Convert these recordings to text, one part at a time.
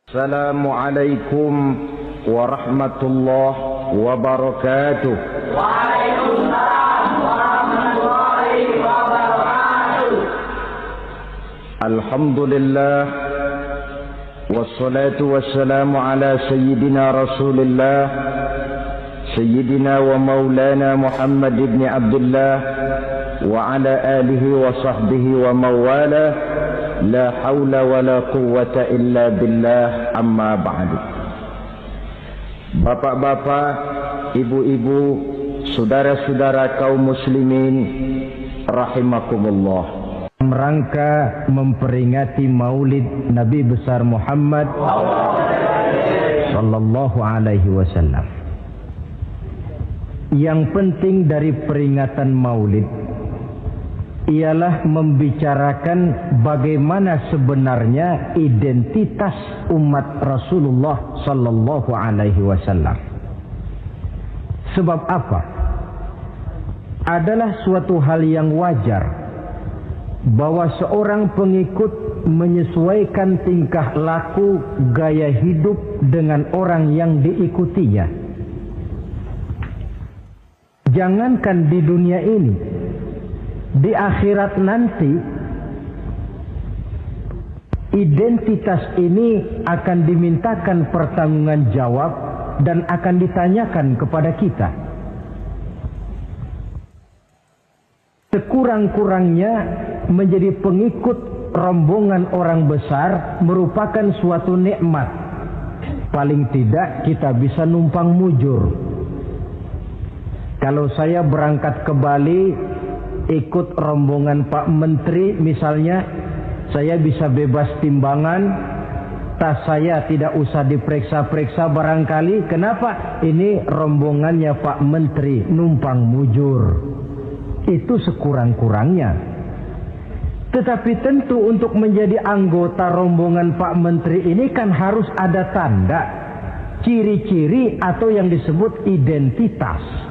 Assalamualaikum warahmatullahi wabarakatuh. Waalaikumsalam warahmatullahi wabarakatuh. Alhamdulillah wassalatu wassalamu ala sayyidina Rasulillah sayyidina wa maulana Muhammad ibn Abdullah wa ala alihi wa sahbihi wa mawala. La haula wa la quwwata illa billah, amma ba'du. Bapak-bapak, ibu-ibu, saudara-saudara kaum muslimin rahimakumullah. Rangka memperingati Maulid Nabi besar Muhammad sallallahu alaihi wasallam. Yang penting dari peringatan Maulid ialah membicarakan bagaimana sebenarnya identitas umat Rasulullah sallallahu alaihi wasallam. Sebab apa? Adalah suatu hal yang wajar bahwa seorang pengikut menyesuaikan tingkah laku, gaya hidup dengan orang yang diikutinya. Jangankan di dunia ini, di akhirat nanti identitas ini akan dimintakan pertanggungjan jawab dan akan ditanyakan kepada kita. Sekurang-kurangnya menjadi pengikut rombongan orang besar merupakan suatu nikmat. Paling tidak kita bisa numpang mujur. Kalau saya berangkat ke Bali ikut rombongan Pak Menteri misalnya, saya bisa bebas timbangan, tas saya tidak usah diperiksa-periksa barangkali. Kenapa? Ini rombongannya Pak Menteri, numpang mujur. Itu sekurang-kurangnya. Tetapi tentu untuk menjadi anggota rombongan Pak Menteri ini kan harus ada tanda, ciri-ciri atau yang disebut identitas.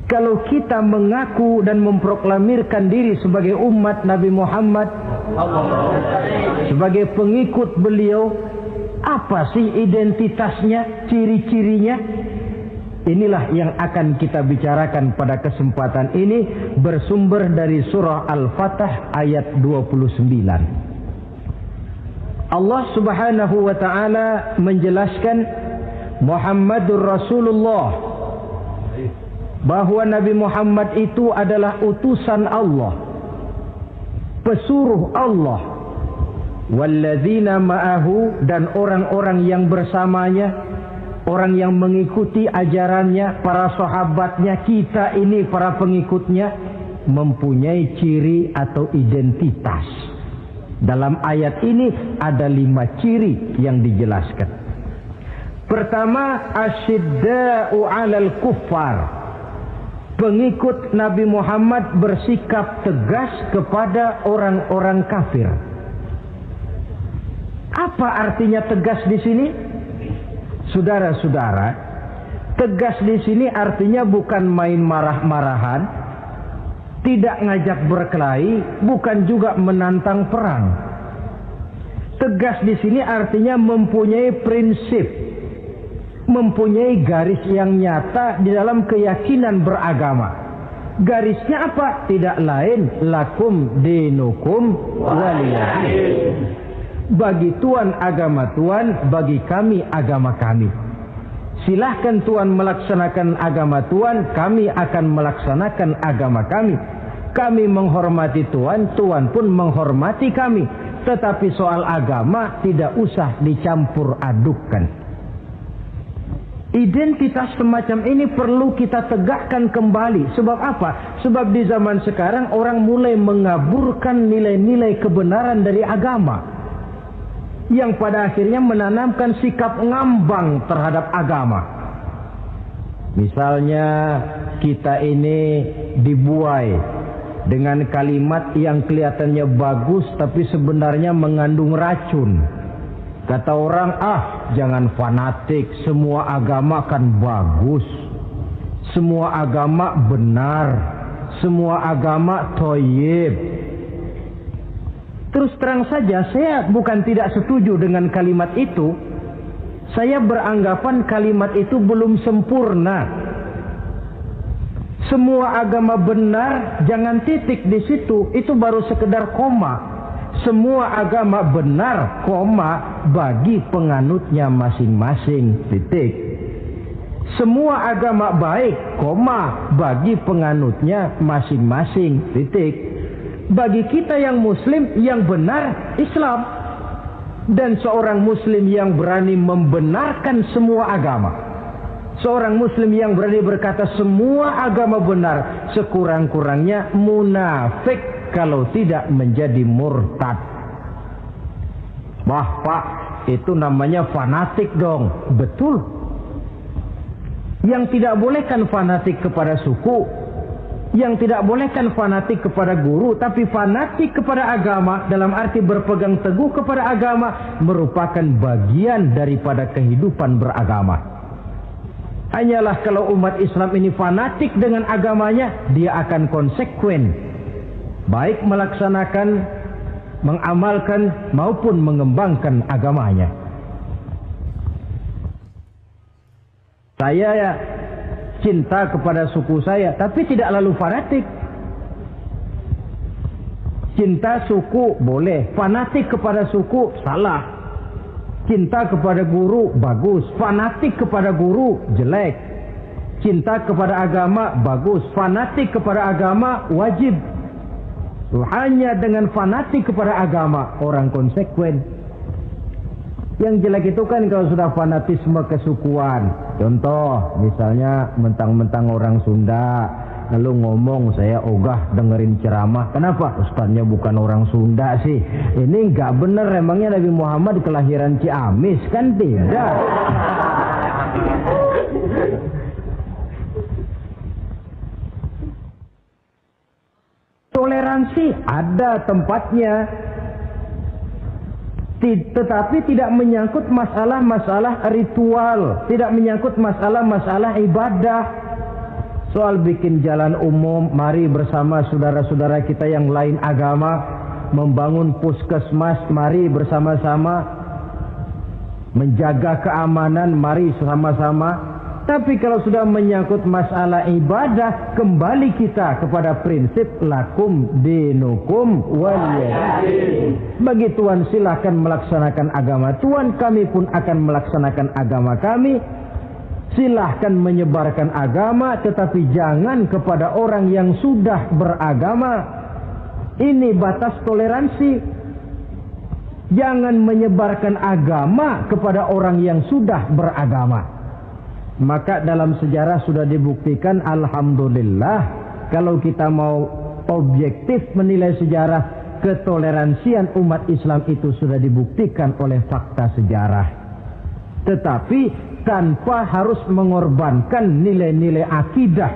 Kalau kita mengaku dan memproklamirkan diri sebagai umat Nabi Muhammad, sebagai pengikut beliau, apa sih identitasnya, ciri-cirinya? Inilah yang akan kita bicarakan pada kesempatan ini, bersumber dari surah Al-Fatah ayat 29. Allah Subhanahu wa taala menjelaskan Muhammadur Rasulullah, bahwa Nabi Muhammad itu adalah utusan Allah, pesuruh Allah. Walladzina ma'ahu, dan orang-orang yang bersamanya, orang yang mengikuti ajarannya, para sahabatnya, kita ini para pengikutnya, mempunyai ciri atau identitas. Dalam ayat ini ada 5 ciri yang dijelaskan. Pertama, asyidda'u 'alal kuffar. Pengikut Nabi Muhammad bersikap tegas kepada orang-orang kafir. Apa artinya tegas di sini? Saudara-saudara, tegas di sini artinya bukan main marah-marahan, tidak ngajak berkelahi, bukan juga menantang perang. Tegas di sini artinya mempunyai prinsip, mempunyai garis yang nyata di dalam keyakinan beragama. Garisnya apa? Tidak lain, lakum dinukum waliyadin. Bagi Tuhan agama Tuhan, bagi kami agama kami. Silahkan Tuhan melaksanakan agama Tuhan, kami akan melaksanakan agama kami. Kami menghormati Tuhan, Tuhan pun menghormati kami. Tetapi soal agama tidak usah dicampur adukkan. Identitas semacam ini perlu kita tegakkan kembali. Sebab apa? Sebab di zaman sekarang orang mulai mengaburkan nilai-nilai kebenaran dari agama, yang pada akhirnya menanamkan sikap ngambang terhadap agama. Misalnya kita ini dibuai dengan kalimat yang kelihatannya bagus tapi sebenarnya mengandung racun. Kata orang, jangan fanatik, semua agama kan bagus, semua agama benar, semua agama thayyib. Terus terang saja, saya bukan tidak setuju dengan kalimat itu. Saya beranggapan kalimat itu belum sempurna. Semua agama benar, jangan titik di situ, itu baru sekedar koma. Semua agama benar, koma, bagi penganutnya masing-masing, titik. Semua agama baik, koma, bagi penganutnya masing-masing, titik. Bagi kita yang muslim, yang benar, Islam. Dan seorang muslim yang berani membenarkan semua agama. Seorang muslim yang berani berkata semua agama benar, sekurang-kurangnya munafik kalau tidak menjadi murtad. Wah Pak, itu namanya fanatik dong. Betul. Yang tidak boleh kan fanatik kepada suku, yang tidak boleh kan fanatik kepada guru, tapi fanatik kepada agama dalam arti berpegang teguh kepada agama merupakan bagian daripada kehidupan beragama. Hanyalah kalau umat Islam ini fanatik dengan agamanya, dia akan konsekuen, baik melaksanakan, mengamalkan maupun mengembangkan agamanya. Saya cinta kepada suku saya, tapi tidak lalu fanatik. Cinta suku boleh, fanatik kepada suku salah. Cinta kepada guru bagus, fanatik kepada guru jelek. Cinta kepada agama bagus, fanatik kepada agama wajib. Hanya dengan fanatik kepada agama orang konsekuen. Yang jelek itu kan kalau sudah fanatisme kesukuan. Contoh, misalnya mentang-mentang orang Sunda, lalu ngomong saya ogah dengerin ceramah. Kenapa? Ustaznya bukan orang Sunda sih. Ini nggak bener, emangnya Nabi Muhammad kelahiran Ciamis? Kan tidak. Toleransi ada tempatnya. Tetapi tidak menyangkut masalah-masalah ritual, tidak menyangkut masalah-masalah ibadah. Soal bikin jalan umum, mari bersama saudara-saudara kita yang lain agama membangun puskesmas, mari bersama-sama menjaga keamanan, mari sama-sama. Tapi kalau sudah menyangkut masalah ibadah, kembali kita kepada prinsip lakum dinukum waliyadin. Bagi Tuhan silahkan melaksanakan agama Tuhan, kami pun akan melaksanakan agama kami. Silahkan menyebarkan agama, tetapi jangan kepada orang yang sudah beragama. Ini batas toleransi. Jangan menyebarkan agama kepada orang yang sudah beragama. Maka dalam sejarah sudah dibuktikan, alhamdulillah, kalau kita mau objektif menilai sejarah, ketoleransian umat Islam itu sudah dibuktikan oleh fakta sejarah. Tetapi tanpa harus mengorbankan nilai-nilai akidah,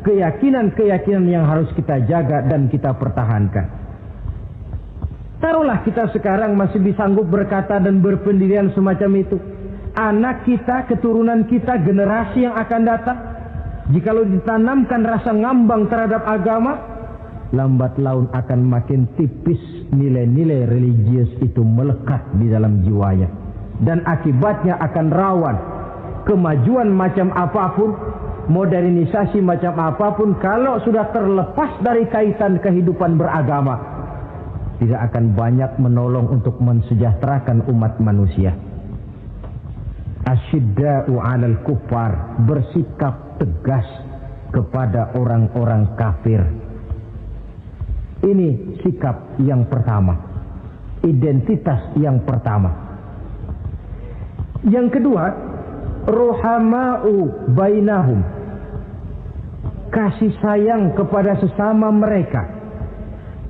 keyakinan-keyakinan yang harus kita jaga dan kita pertahankan. Taruhlah kita sekarang masih disanggup berkata dan berpendirian semacam itu. Anak kita, keturunan kita, generasi yang akan datang, jikalau ditanamkan rasa ngambang terhadap agama, lambat laun akan makin tipis nilai-nilai religius itu melekat di dalam jiwanya. Dan akibatnya akan rawan kemajuan macam apapun, modernisasi macam apapun, kalau sudah terlepas dari kaitan kehidupan beragama, tidak akan banyak menolong untuk mensejahterakan umat manusia. Asyidda'u 'alal kuffar, bersikap tegas kepada orang-orang kafir. Ini sikap yang pertama, identitas yang pertama. Yang kedua, ruhama'u bainahum, kasih sayang kepada sesama mereka.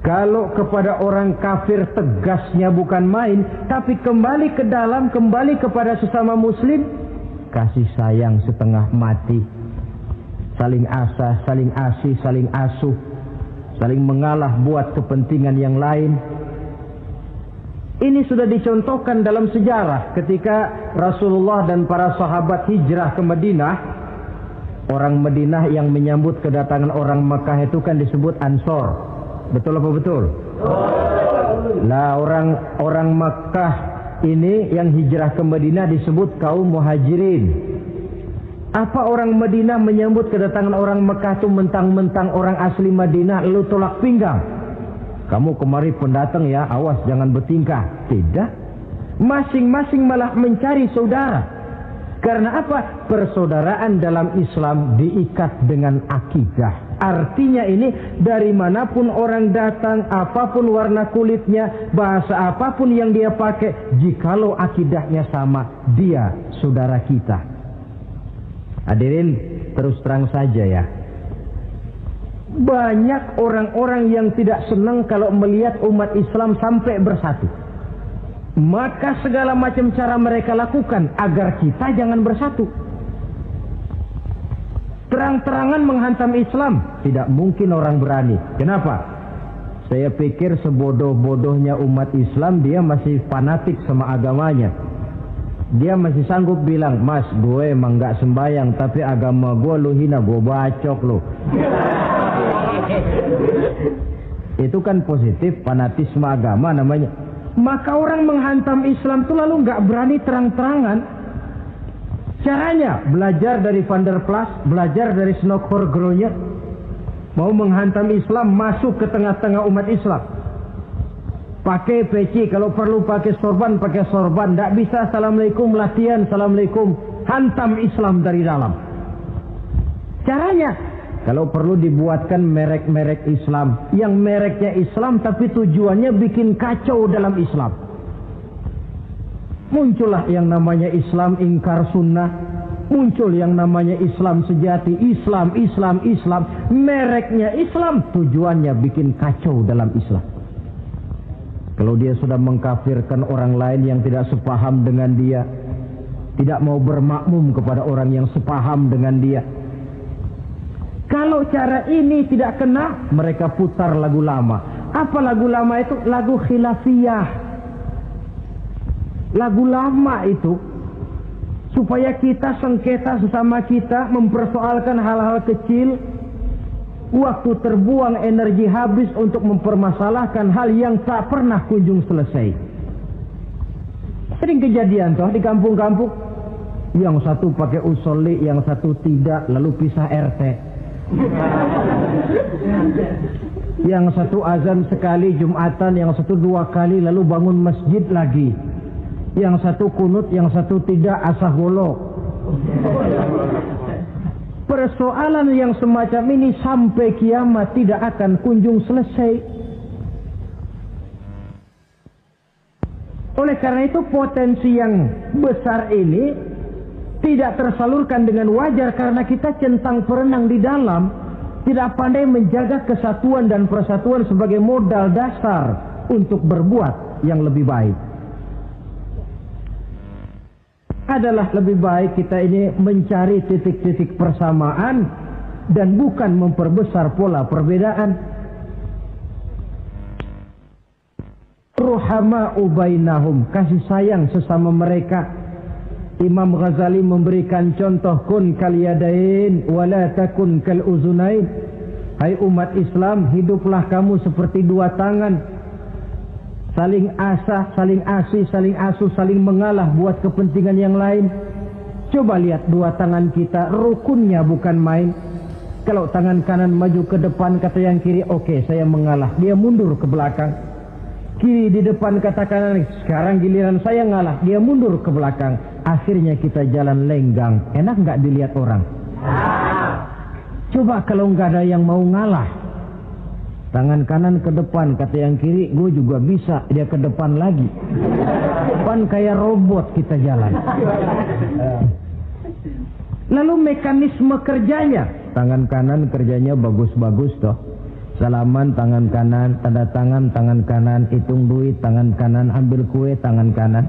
Kalau kepada orang kafir tegasnya bukan main, tapi kembali ke dalam, kembali kepada sesama muslim, kasih sayang setengah mati. Saling asah, saling asih, saling asuh, saling mengalah buat kepentingan yang lain. Ini sudah dicontohkan dalam sejarah ketika Rasulullah dan para sahabat hijrah ke Madinah. Orang Madinah yang menyambut kedatangan orang Mekah itu kan disebut Ansor. Betul apa betul? Lah orang Makkah ini yang hijrah ke Madinah disebut kaum muhajirin. Apa orang Madinah menyambut kedatangan orang Makkah itu mentang-mentang orang asli Madinah lalu tolak pinggang? Kamu kemari pendatang ya, awas jangan bertingkah. Tidak. Masing-masing malah mencari saudara. Karena apa? Persaudaraan dalam Islam diikat dengan akidah. Artinya ini dari manapun orang datang, apapun warna kulitnya, bahasa apapun yang dia pakai, jikalau akidahnya sama, dia saudara kita. Hadirin, terus terang saja ya. Banyak orang-orang yang tidak senang kalau melihat umat Islam sampai bersatu. Maka segala macam cara mereka lakukan agar kita jangan bersatu. Terang-terangan menghantam Islam, tidak mungkin orang berani. Kenapa? Saya pikir sebodoh-bodohnya umat Islam dia masih fanatik sama agamanya. Dia masih sanggup bilang, "Mas, gue emang gak sembayang, tapi agama gue lu hina, gue bacok lu." Itu kan positif, fanatisme agama namanya. Maka orang menghantam Islam itu lalu nggak berani terang-terangan. Caranya belajar dari Van der Plas, belajar dari Snokor-Gronya. Mau menghantam Islam, masuk ke tengah-tengah umat Islam. Pakai peci, kalau perlu pakai sorban, pakai sorban. Nggak bisa assalamualaikum latihan, assalamualaikum. Hantam Islam dari dalam. Caranya, kalau perlu dibuatkan merek-merek Islam. Yang mereknya Islam tapi tujuannya bikin kacau dalam Islam. Muncullah yang namanya Islam ingkar sunnah. Muncul yang namanya Islam sejati. Islam. Mereknya Islam, tujuannya bikin kacau dalam Islam. Kalau dia sudah mengkafirkan orang lain yang tidak sepaham dengan dia, tidak mau bermakmum kepada orang yang sepaham dengan dia. Kalau cara ini tidak kena, mereka putar lagu lama. Apa lagu lama itu? Lagu khilafiyah. Lagu lama itu supaya kita sengketa sesama kita, mempersoalkan hal-hal kecil. Waktu terbuang, energi habis untuk mempermasalahkan hal yang tak pernah kunjung selesai. Sering kejadian toh di kampung-kampung. Yang satu pakai usolli, yang satu tidak, lalu pisah RT. Yang satu azan sekali Jumatan, yang satu 2 kali, lalu bangun masjid lagi. Yang satu kunut, yang satu tidak, asaholo. Persoalan yang semacam ini sampai kiamat tidak akan kunjung selesai. Oleh karena itu potensi yang besar ini tidak tersalurkan dengan wajar karena kita centang perenang di dalam, tidak pandai menjaga kesatuan dan persatuan sebagai modal dasar untuk berbuat yang lebih baik. Adalah lebih baik kita ini mencari titik-titik persamaan dan bukan memperbesar pola perbedaan. Ruhama'u bainahum, kasih sayang sesama mereka. Imam Ghazali memberikan contoh kun kal yadain wala takun kal uzunain. Hai umat Islam, hiduplah kamu seperti 2 tangan. Saling asah, saling asih, saling asuh, saling mengalah buat kepentingan yang lain. Coba lihat 2 tangan kita, rukunnya bukan main. Kalau tangan kanan maju ke depan, kata yang kiri, oke, saya mengalah. Dia mundur ke belakang. Kiri di depan, kata kanan, sekarang giliran saya ngalah. Dia mundur ke belakang. Akhirnya kita jalan lenggang. Enak nggak dilihat orang? Coba kalau nggak ada yang mau ngalah. Tangan kanan ke depan, kata yang kiri, gue juga bisa. Dia ke depan lagi. Depan kayak robot kita jalan. Lalu mekanisme kerjanya. Tangan kanan kerjanya bagus-bagus toh. Salaman tangan kanan, tanda tangan tangan kanan, hitung duit tangan kanan, ambil kue tangan kanan.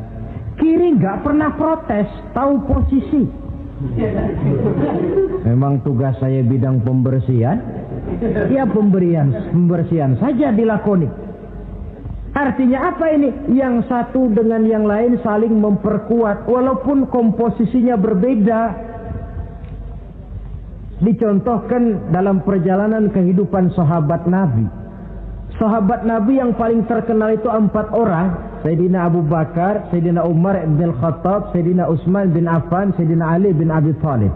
Kiri nggak pernah protes, tahu posisi. Memang tugas saya bidang pembersihan. Ya pembersihan saja dilakoni. Artinya apa ini? Yang satu dengan yang lain saling memperkuat walaupun komposisinya berbeda. Dicontohkan dalam perjalanan kehidupan sahabat Nabi. Sahabat Nabi yang paling terkenal itu 4 orang. Sayyidina Abu Bakar, Sayyidina Umar bin Khattab, Sayyidina Utsman bin Affan, Sayyidina Ali bin Abi Thalib.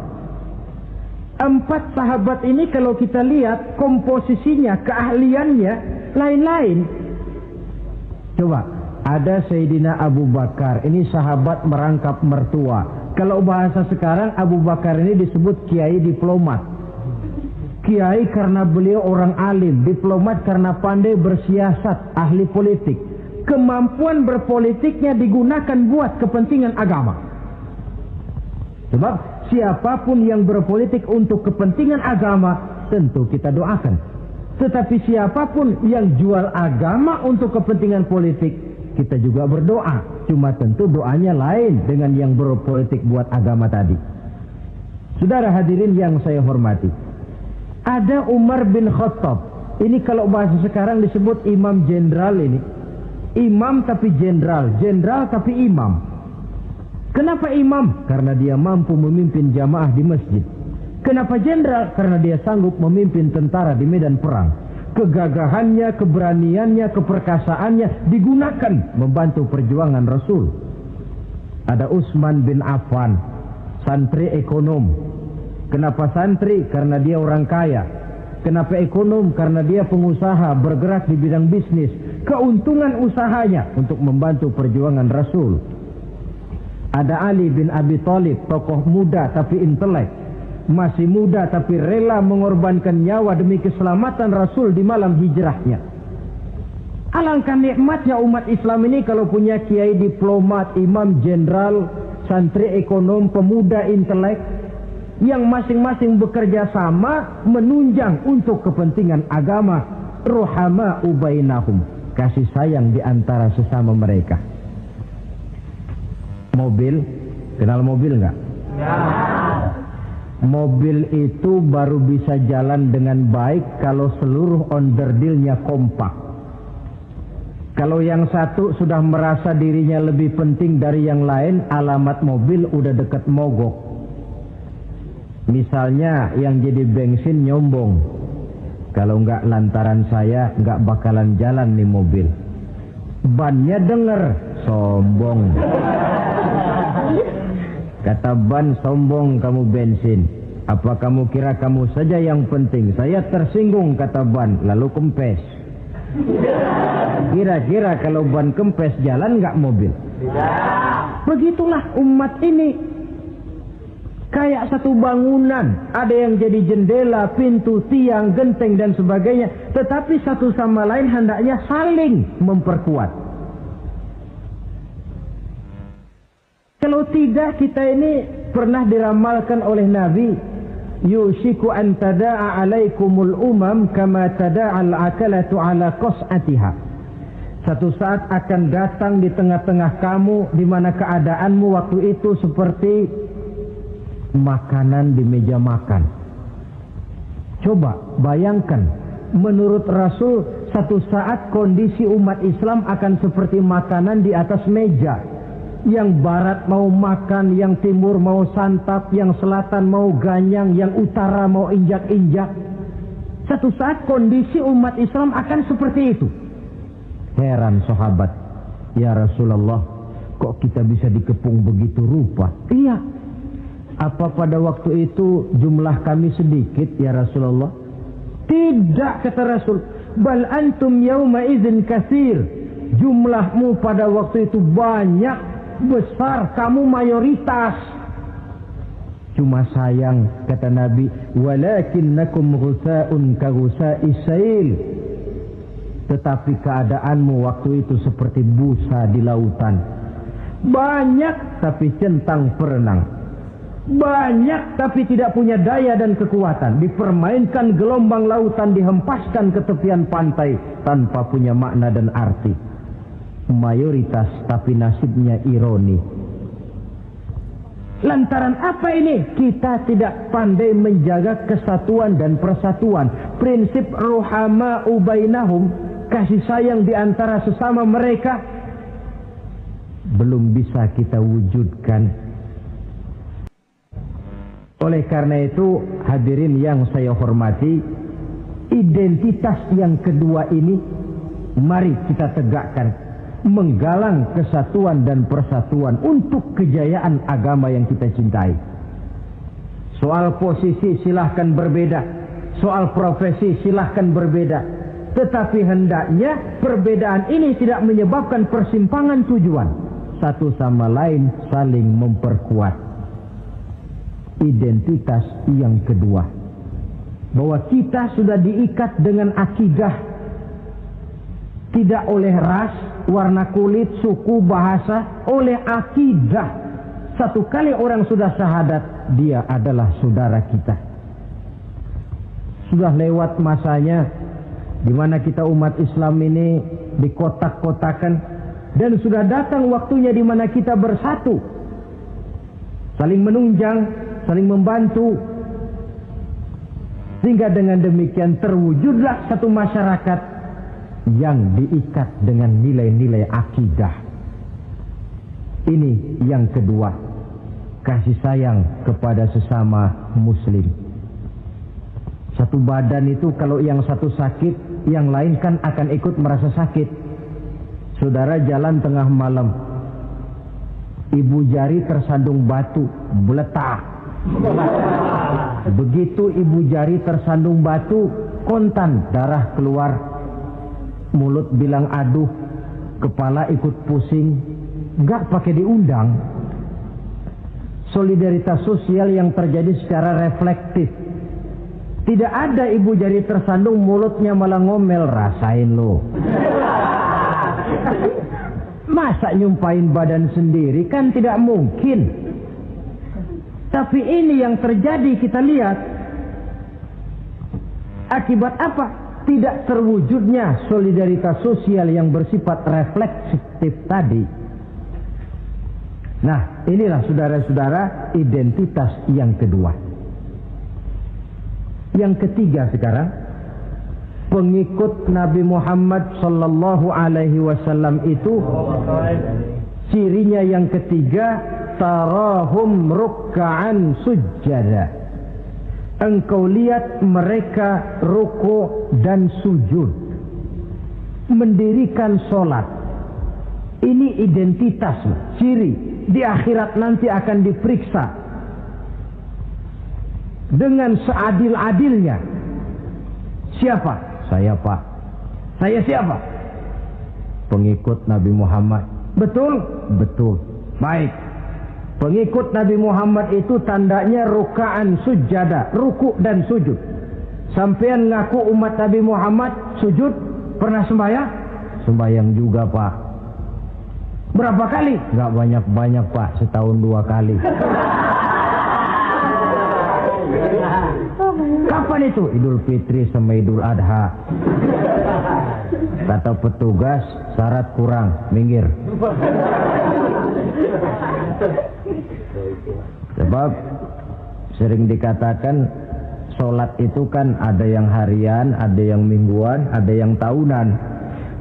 4 sahabat ini kalau kita lihat komposisinya, keahliannya lain-lain. Coba, ada Sayyidina Abu Bakar, ini sahabat merangkap mertua. Kalau bahasa sekarang, Abu Bakar ini disebut kiai diplomat. Kiai karena beliau orang alim, diplomat karena pandai bersiasat, ahli politik. Kemampuan berpolitiknya digunakan buat kepentingan agama. Sebab siapapun yang berpolitik untuk kepentingan agama, tentu kita doakan. Tetapi siapapun yang jual agama untuk kepentingan politik, kita juga berdoa. Cuma tentu doanya lain dengan yang berpolitik buat agama tadi. Saudara hadirin yang saya hormati, ada Umar bin Khattab. Ini kalau bahasa sekarang disebut imam jenderal ini. Imam tapi jenderal, jenderal tapi imam. Kenapa imam? Karena dia mampu memimpin jamaah di masjid. Kenapa jenderal? Karena dia sanggup memimpin tentara di medan perang. Kegagahannya, keberaniannya, keperkasaannya digunakan membantu perjuangan Rasul. Ada Utsman bin Affan, santri ekonom. Kenapa santri? Karena dia orang kaya. Kenapa ekonom? Karena dia pengusaha bergerak di bidang bisnis. Keuntungan usahanya untuk membantu perjuangan Rasul. Ada Ali bin Abi Thalib, tokoh muda tapi intelek. Masih muda tapi rela mengorbankan nyawa demi keselamatan Rasul di malam hijrahnya. Alangkah nikmatnya umat Islam ini kalau punya kiai diplomat, imam jenderal, santri ekonom, pemuda intelek, yang masing-masing bekerja sama menunjang untuk kepentingan agama. Ruhama ubainahum, kasih sayang di antara sesama mereka. Mobil, kenal mobil nggak? Ya. Mobil itu baru bisa jalan dengan baik kalau seluruh onderdilnya kompak. Kalau yang satu sudah merasa dirinya lebih penting dari yang lain, alamat mobil udah dekat mogok. Misalnya yang jadi bensin nyombong, kalau nggak lantaran saya nggak bakalan jalan nih mobil. Bannya denger, sombong. Kata ban, sombong kamu bensin. Apa kamu kira kamu saja yang penting? Saya tersinggung, kata ban, lalu kempes. Kira-kira kalau ban kempes jalan nggak mobil? Begitulah umat ini. Kayak satu bangunan, ada yang jadi jendela, pintu, tiang, genteng dan sebagainya. Tetapi satu sama lain hendaknya saling memperkuat. Kalau tidak, kita ini pernah diramalkan oleh Nabi, yushiku an tada'a alaikumul umam kama tada'al akalatu ala qas'atiha. Satu saat akan datang di tengah-tengah kamu di mana keadaanmu waktu itu seperti makanan di meja makan. Coba bayangkan, menurut Rasul satu saat kondisi umat Islam akan seperti makanan di atas meja. Yang barat mau makan, yang timur mau santap, yang selatan mau ganyang, yang utara mau injak-injak. Satu saat kondisi umat Islam akan seperti itu. Heran sahabat, ya Rasulullah, kok kita bisa dikepung begitu rupa? Iya. Apa pada waktu itu jumlah kami sedikit ya Rasulullah? Tidak, kata Rasul. Bal antum yawma idzin katsir. Jumlahmu pada waktu itu banyak, besar, kamu mayoritas. Cuma sayang, kata Nabi, walakinnakum ghusaa'un ka ghusaa'is sail. Tetapi keadaanmu waktu itu seperti busa di lautan. Banyak tapi centang perenang. Banyak tapi tidak punya daya dan kekuatan. Dipermainkan gelombang lautan, dihempaskan ke tepian pantai tanpa punya makna dan arti. Mayoritas tapi nasibnya ironi. Lantaran apa ini? Kita tidak pandai menjaga kesatuan dan persatuan. Prinsip ruhama ubainahum, kasih sayang di antara sesama mereka, belum bisa kita wujudkan. Oleh karena itu, hadirin yang saya hormati, identitas yang kedua ini Mari kita tegakkan, menggalang kesatuan dan persatuan untuk kejayaan agama yang kita cintai. Soal posisi silahkan berbeda, soal profesi silahkan berbeda, tetapi hendaknya perbedaan ini tidak menyebabkan persimpangan tujuan. Satu sama lain saling memperkuat. Identitas yang kedua, bahwa kita sudah diikat dengan akidah, tidak oleh ras, warna kulit, suku, bahasa, oleh akidah. Satu kali orang sudah syahadat, dia adalah saudara kita. Sudah lewat masanya di mana kita umat Islam ini dikotak-kotakan, dan sudah datang waktunya di mana kita bersatu, saling menunjang, saling membantu, sehingga dengan demikian terwujudlah satu masyarakat yang diikat dengan nilai-nilai akidah. Ini yang kedua, kasih sayang kepada sesama muslim. Satu badan itu kalau yang satu sakit, yang lain kan akan ikut merasa sakit. Saudara jalan tengah malam, ibu jari tersandung batu, meletak. Begitu ibu jari tersandung batu, kontan, darah keluar, mulut bilang aduh, kepala ikut pusing, gak pakai diundang. Solidaritas sosial yang terjadi secara reflektif. Tidak ada ibu jari tersandung, mulutnya malah ngomel, rasain lo. Masa nyumpain badan sendiri, kan tidak mungkin. Tapi ini yang terjadi, kita lihat. Akibat apa? Tidak terwujudnya solidaritas sosial yang bersifat refleksif tadi. Nah, inilah saudara-saudara identitas yang kedua. Yang ketiga sekarang, pengikut Nabi Muhammad sallallahu alaihi wasallam itu cirinya yang ketiga, tarahum ruk'an sujjada. Engkau lihat mereka ruku dan sujud, mendirikan solat. Ini identitas, ciri. Di akhirat nanti akan diperiksa dengan seadil-adilnya. Siapa? Saya, Pak. Saya siapa? Pengikut Nabi Muhammad. Betul? Betul. Baik. Pengikut Nabi Muhammad itu tandanya ruka'an sujada, ruku dan sujud. Sampean ngaku umat Nabi Muhammad, sujud, pernah sembahyang? Sembahyang juga, Pak. Berapa kali? Gak banyak-banyak, Pak, setahun 2 kali. Kapan itu? Idul Fitri sama Idul Adha. Kata petugas, syarat kurang, minggir. Sebab sering dikatakan sholat itu kan ada yang harian, ada yang mingguan, ada yang tahunan.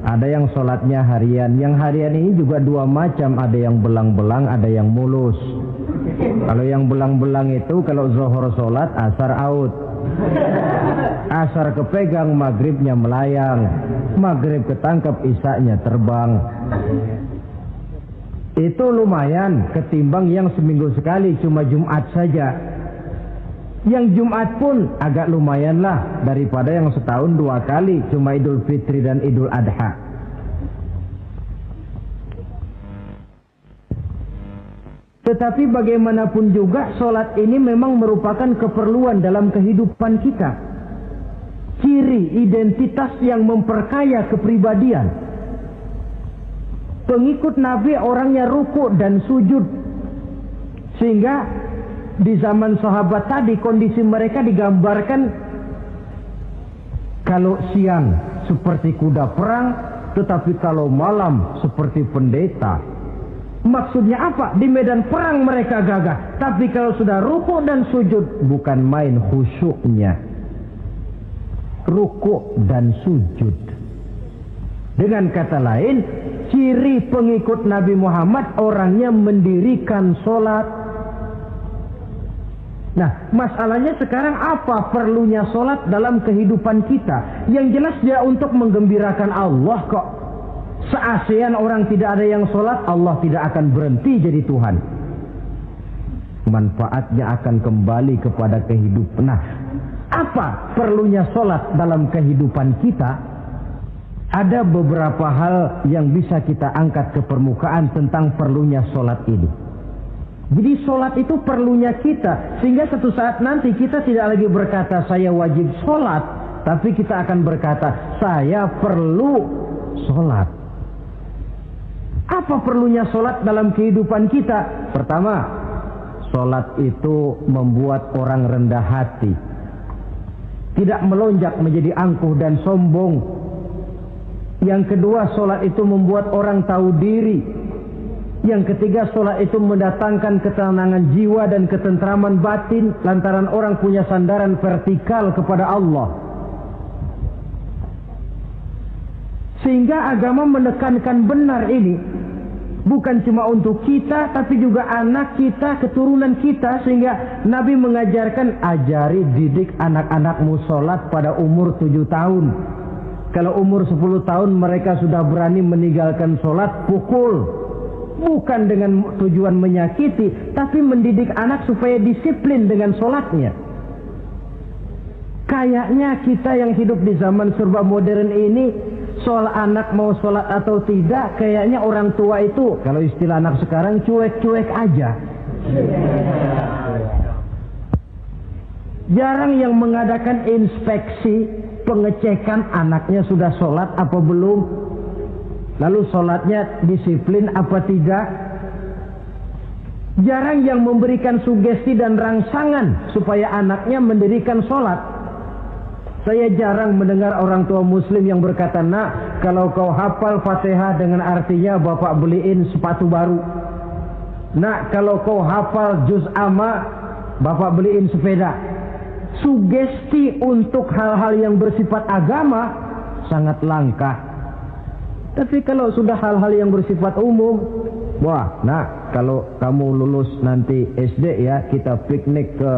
Ada yang sholatnya harian. Yang harian ini juga 2 macam. Ada yang belang-belang, ada yang mulus. Kalau yang belang-belang itu kalau zuhur sholat, asar out. Asar kepegang, maghribnya melayang. Maghrib ketangkep, isaknya terbang. Itu lumayan ketimbang yang seminggu sekali, cuma Jumat saja. Yang Jumat pun agak lumayan lah daripada yang setahun 2 kali, cuma Idul Fitri dan Idul Adha. Tetapi bagaimanapun juga sholat ini memang merupakan keperluan dalam kehidupan kita. Ciri identitas yang memperkaya kepribadian. Pengikut Nabi orangnya ruku dan sujud. Sehingga di zaman sahabat tadi kondisi mereka digambarkan kalau siang seperti kuda perang, tetapi kalau malam seperti pendeta. Maksudnya apa? Di medan perang mereka gagah, tapi kalau sudah ruku dan sujud bukan main khusyuknya. Ruku dan sujud. Dengan kata lain, ciri pengikut Nabi Muhammad orangnya mendirikan sholat, Nah, masalahnya sekarang apa perlunya sholat dalam kehidupan kita? Yang jelas dia untuk menggembirakan Allah kok. Se-ASEAN orang tidak ada yang sholat, Allah tidak akan berhenti jadi Tuhan. Manfaatnya akan kembali kepada kehidupan. Nah, apa perlunya sholat dalam kehidupan kita? Ada beberapa hal yang bisa kita angkat ke permukaan tentang perlunya sholat ini. Jadi sholat itu perlunya kita, sehingga suatu saat nanti kita tidak lagi berkata saya wajib sholat, tapi kita akan berkata saya perlu sholat. Apa perlunya sholat dalam kehidupan kita? Pertama, sholat itu membuat orang rendah hati, tidak melonjak menjadi angkuh dan sombong. Yang kedua, sholat itu membuat orang tahu diri. Yang ketiga, sholat itu mendatangkan ketenangan jiwa dan ketentraman batin lantaran orang punya sandaran vertikal kepada Allah. Sehingga agama menekankan benar ini bukan cuma untuk kita, tapi juga anak kita, keturunan kita. Sehingga Nabi mengajarkan, ajari, didik anak-anakmu sholat pada umur 7 tahun. Kalau umur 10 tahun mereka sudah berani meninggalkan sholat, pukul. Bukan dengan tujuan menyakiti, tapi mendidik anak supaya disiplin dengan sholatnya. Kayaknya kita yang hidup di zaman serba modern ini, soal anak mau sholat atau tidak, kayaknya orang tua itu, kalau istilah anak sekarang, cuek-cuek aja. Jarang yang mengadakan inspeksi, pengecekan anaknya sudah sholat apa belum, lalu sholatnya disiplin apa tidak. Jarang yang memberikan sugesti dan rangsangan supaya anaknya mendirikan sholat. Saya jarang mendengar orang tua muslim yang berkata, nak, kalau kau hafal Fatihah dengan artinya bapak beliin sepatu baru. Nak, kalau kau hafal juz amma, bapak beliin sepeda. Sugesti untuk hal-hal yang bersifat agama sangat langka. Tapi kalau sudah hal-hal yang bersifat umum, wah, nah, kalau kamu lulus nanti SD ya, kita piknik ke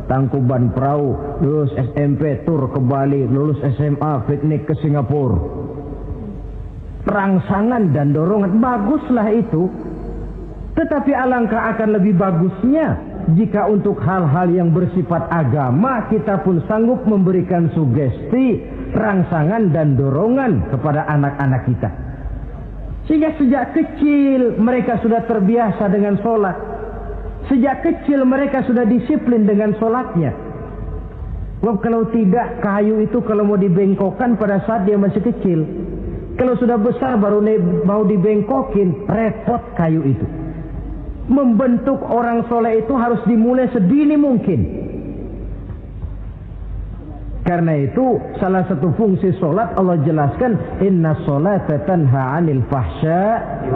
Tangkuban Perahu, lulus SMP tur ke Bali, lulus SMA piknik ke Singapura. Rangsangan dan dorongan, baguslah itu. Tetapi alangkah akan lebih bagusnya jika untuk hal-hal yang bersifat agama kita pun sanggup memberikan sugesti, rangsangan dan dorongan kepada anak-anak kita. Sehingga sejak kecil mereka sudah terbiasa dengan sholat. Sejak kecil mereka sudah disiplin dengan sholatnya. Sebab kalau tidak, kayu itu kalau mau dibengkokkan pada saat dia masih kecil. Kalau sudah besar baru mau dibengkokin, repot kayu itu. Membentuk orang soleh itu harus dimulai sedini mungkin. Karena itu salah satu fungsi solat Allah jelaskan, inna sholata tanha 'anil fahsya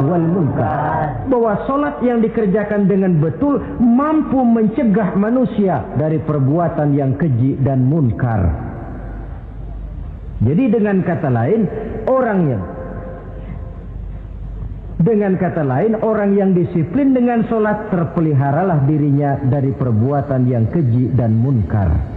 wal munkar. Bahwa solat yang dikerjakan dengan betul mampu mencegah manusia dari perbuatan yang keji dan munkar. Jadi dengan kata lain orang yang disiplin dengan solat terpeliharalah dirinya dari perbuatan yang keji dan munkar.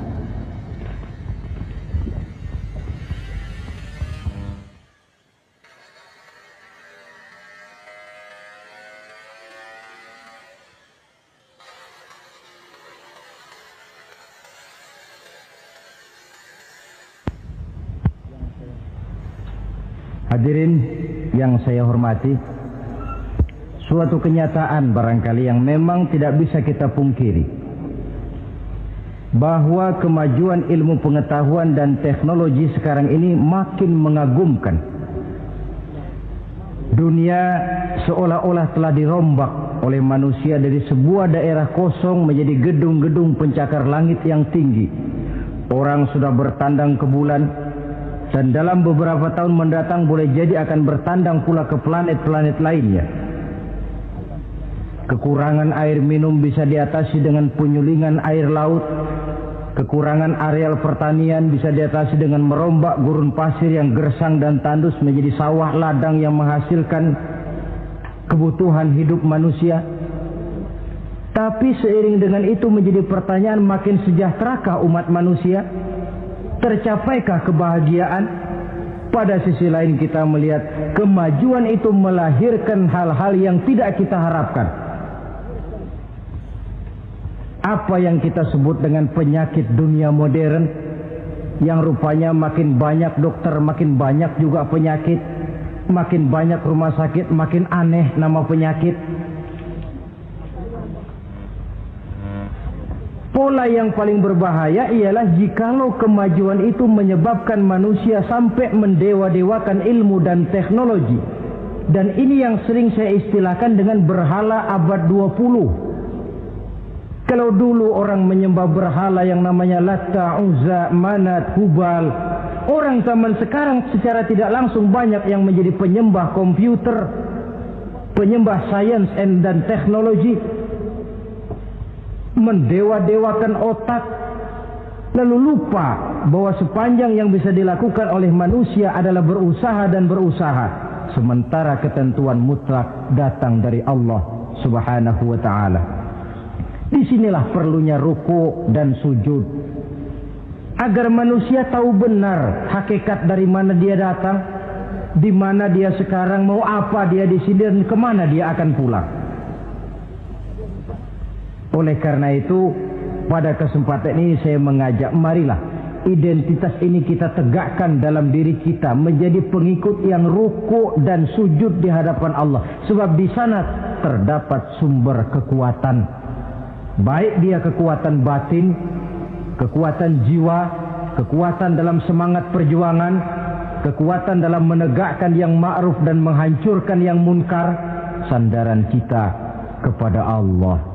Hadirin yang saya hormati, suatu kenyataan barangkali yang memang tidak bisa kita pungkiri, bahwa kemajuan ilmu pengetahuan dan teknologi sekarang ini makin mengagumkan. Dunia seolah-olah telah dirombak oleh manusia dari sebuah daerah kosong menjadi gedung-gedung pencakar langit yang tinggi. Orang sudah bertandang ke bulan, dan dalam beberapa tahun mendatang boleh jadi akan bertandang pula ke planet-planet lainnya. Kekurangan air minum bisa diatasi dengan penyulingan air laut. Kekurangan areal pertanian bisa diatasi dengan merombak gurun pasir yang gersang dan tandus menjadi sawah ladang yang menghasilkan kebutuhan hidup manusia. Tapi seiring dengan itu menjadi pertanyaan, makin sejahterakah umat manusia? Tercapaikah kebahagiaan? Pada sisi lain kita melihat kemajuan itu melahirkan hal-hal yang tidak kita harapkan. Apa yang kita sebut dengan penyakit dunia modern, yang rupanya makin banyak dokter, makin banyak juga penyakit, makin banyak rumah sakit, makin aneh nama penyakit. Pola yang paling berbahaya ialah jikalau kemajuan itu menyebabkan manusia sampai mendewa-dewakan ilmu dan teknologi. Dan ini yang sering saya istilahkan dengan berhala abad 20. Kalau dulu orang menyembah berhala yang namanya Latta, Uzza, Manat, Hubal, orang zaman sekarang secara tidak langsung banyak yang menjadi penyembah komputer, penyembah sains dan teknologi, mendewa-dewakan otak, lalu lupa bahwa sepanjang yang bisa dilakukan oleh manusia adalah berusaha dan berusaha, sementara ketentuan mutlak datang dari Allah Subhanahu wa ta'ala. Disinilah perlunya ruku dan sujud, agar manusia tahu benar hakikat dari mana dia datang, di mana dia sekarang, mau apa dia di sini, dan kemana dia akan pulang. Oleh karena itu, pada kesempatan ini saya mengajak, marilah identitas ini kita tegakkan dalam diri kita, menjadi pengikut yang ruku dan sujud di hadapan Allah. Sebab di sana terdapat sumber kekuatan, baik dia kekuatan batin, kekuatan jiwa, kekuatan dalam semangat perjuangan, kekuatan dalam menegakkan yang ma'ruf dan menghancurkan yang munkar. Sandaran kita kepada Allah.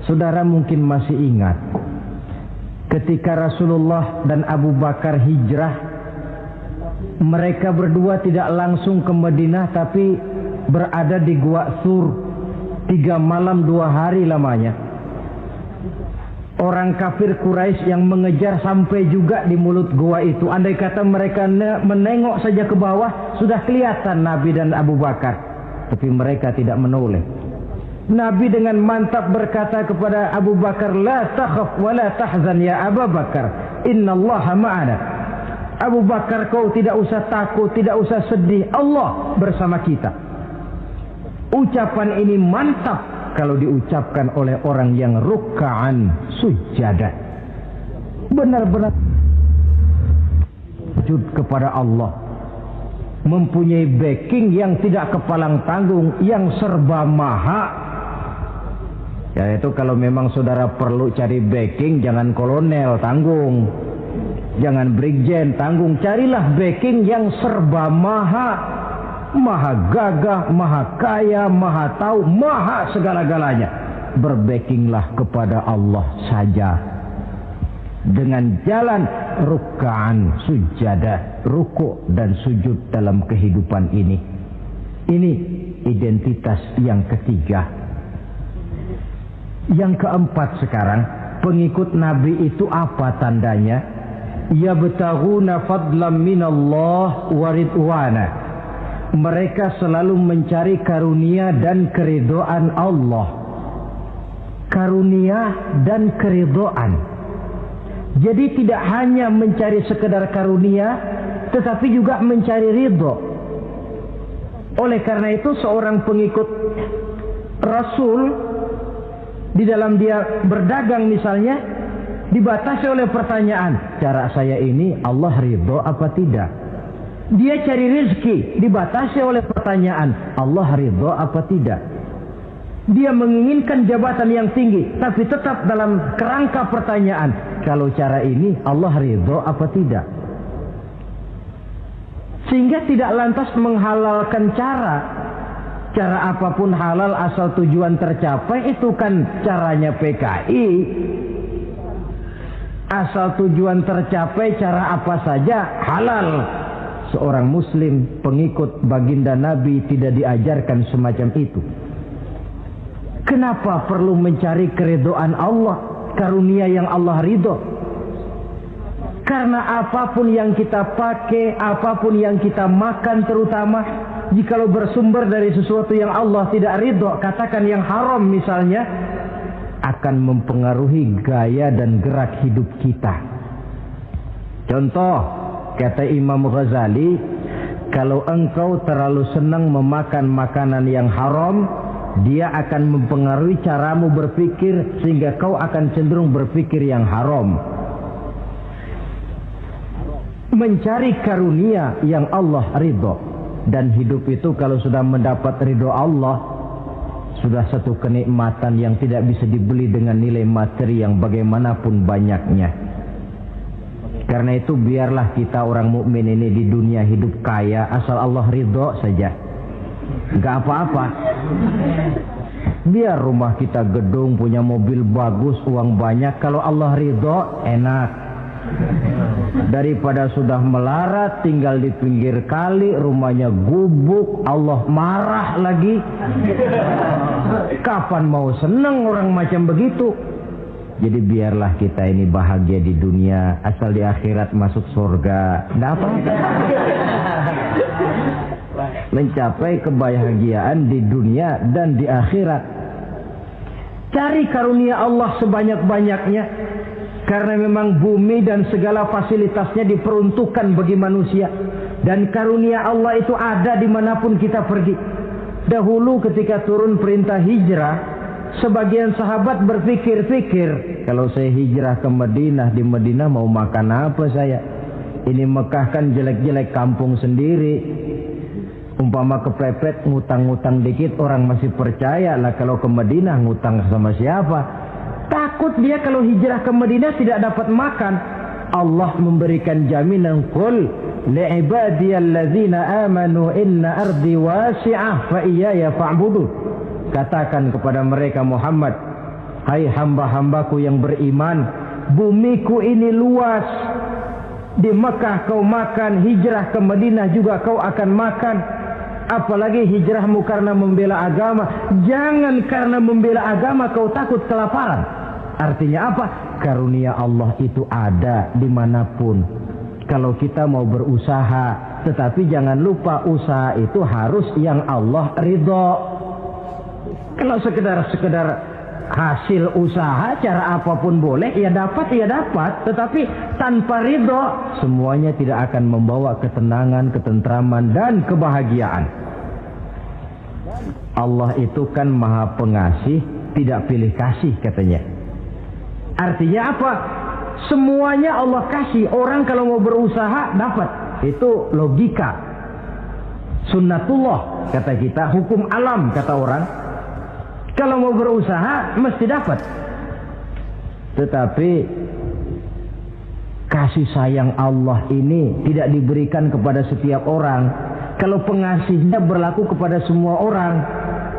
Saudara mungkin masih ingat ketika Rasulullah dan Abu Bakar hijrah, mereka berdua tidak langsung ke Madinah tapi berada di Gua Sur 3 malam 2 hari lamanya. Orang kafir Quraisy yang mengejar sampai juga di mulut gua itu. Andai kata mereka menengok saja ke bawah, sudah kelihatan Nabi dan Abu Bakar, tapi mereka tidak menoleh. Nabi dengan mantap berkata kepada Abu Bakar, "La takhaf wa la tahzan ya Abu Bakar, innallaha ma'ana." Abu Bakar, kau tidak usah takut, tidak usah sedih, Allah bersama kita. Ucapan ini mantap kalau diucapkan oleh orang yang ruk'an sujada, benar-benar sujud kepada Allah, mempunyai backing yang tidak kepalang tanggung, yang serba maha. Yaitu kalau memang saudara perlu cari backing, jangan kolonel tanggung, jangan brigjen tanggung, carilah backing yang serba maha, maha gagah, maha kaya, maha tahu, maha segala-galanya. Berbackinglah kepada Allah saja dengan jalan ruk'an sujada, ruku' dan sujud dalam kehidupan ini. Ini identitas yang ketiga. Yang keempat sekarang, pengikut Nabi itu apa tandanya? Yabtaghuna fadlan minallah wa ridwana. Mereka selalu mencari karunia dan keridhaan Allah. Karunia dan keridhaan. Jadi tidak hanya mencari sekedar karunia, tetapi juga mencari ridho. Oleh karena itu seorang pengikut Rasul, di dalam dia berdagang misalnya, dibatasi oleh pertanyaan, cara saya ini Allah ridho apa tidak? Dia cari rezeki, dibatasi oleh pertanyaan, Allah ridho apa tidak? Dia menginginkan jabatan yang tinggi, tapi tetap dalam kerangka pertanyaan, kalau cara ini Allah ridho apa tidak? Sehingga tidak lantas menghalalkan cara apapun halal asal tujuan tercapai, itu kan caranya PKI. Asal tujuan tercapai cara apa saja halal. Seorang muslim pengikut baginda Nabi tidak diajarkan semacam itu. Kenapa perlu mencari keridhaan Allah, karunia yang Allah ridho? Karena apapun yang kita pakai, apapun yang kita makan terutama, Jikalau bersumber dari sesuatu yang Allah tidak ridho, katakan yang haram misalnya, akan mempengaruhi gaya dan gerak hidup kita. Contoh, kata Imam Ghazali, kalau engkau terlalu senang memakan makanan yang haram, dia akan mempengaruhi caramu berpikir sehingga kau akan cenderung berpikir yang haram. Mencari karunia yang Allah ridho, dan hidup itu kalau sudah mendapat ridho Allah, sudah satu kenikmatan yang tidak bisa dibeli dengan nilai materi yang bagaimanapun banyaknya. Karena itu biarlah kita orang mukmin ini di dunia hidup kaya asal Allah ridho saja. Enggak apa-apa. Biar rumah kita gedung, punya mobil bagus, uang banyak, kalau Allah ridho enak. Daripada sudah melarat tinggal di pinggir kali, rumahnya gubuk, Allah marah lagi. Kapan mau senang orang macam begitu? Jadi biarlah kita ini bahagia di dunia, asal di akhirat masuk surga. Nggak apa-apa. Mencapai kebahagiaan di dunia dan di akhirat. Cari karunia Allah sebanyak-banyaknya. Karena memang bumi dan segala fasilitasnya diperuntukkan bagi manusia. Dan karunia Allah itu ada dimanapun kita pergi. Dahulu ketika turun perintah hijrah, sebagian sahabat berpikir-pikir, kalau saya hijrah ke Madinah, di Madinah mau makan apa saya? Ini Mekah kan jelek-jelek, kampung sendiri. Umpama kepepet ngutang-ngutang dikit orang masih percaya lah, kalau ke Madinah ngutang sama siapa? Takut dia kalau hijrah ke Madinah tidak dapat makan. Allah memberikan jaminan, qul li'ibadiyalladzina amanu inna ardi wasi'ah fa iyaya fa'budun. Katakan kepada mereka Muhammad, hai hamba-hambaku yang beriman, bumiku ini luas. Di Mekah kau makan, hijrah ke Madinah juga kau akan makan. Apalagi hijrahmu karena membela agama. Jangan karena membela agama kau takut kelaparan. Artinya apa? Karunia Allah itu ada dimanapun. Kalau kita mau berusaha, tetapi jangan lupa usaha itu harus yang Allah ridho. Kalau sekedar hasil usaha cara apapun boleh, ya dapat. Tetapi tanpa ridho, semuanya tidak akan membawa ketenangan, ketentraman, dan kebahagiaan. Allah itu kan maha pengasih, tidak pilih kasih katanya. Artinya apa? Semuanya Allah kasih. Orang kalau mau berusaha dapat. Itu logika. Sunnatullah kata kita, hukum alam kata orang. Kalau mau berusaha mesti dapat. Tetapi kasih sayang Allah ini tidak diberikan kepada setiap orang. Kalau pengasihnya berlaku kepada semua orang,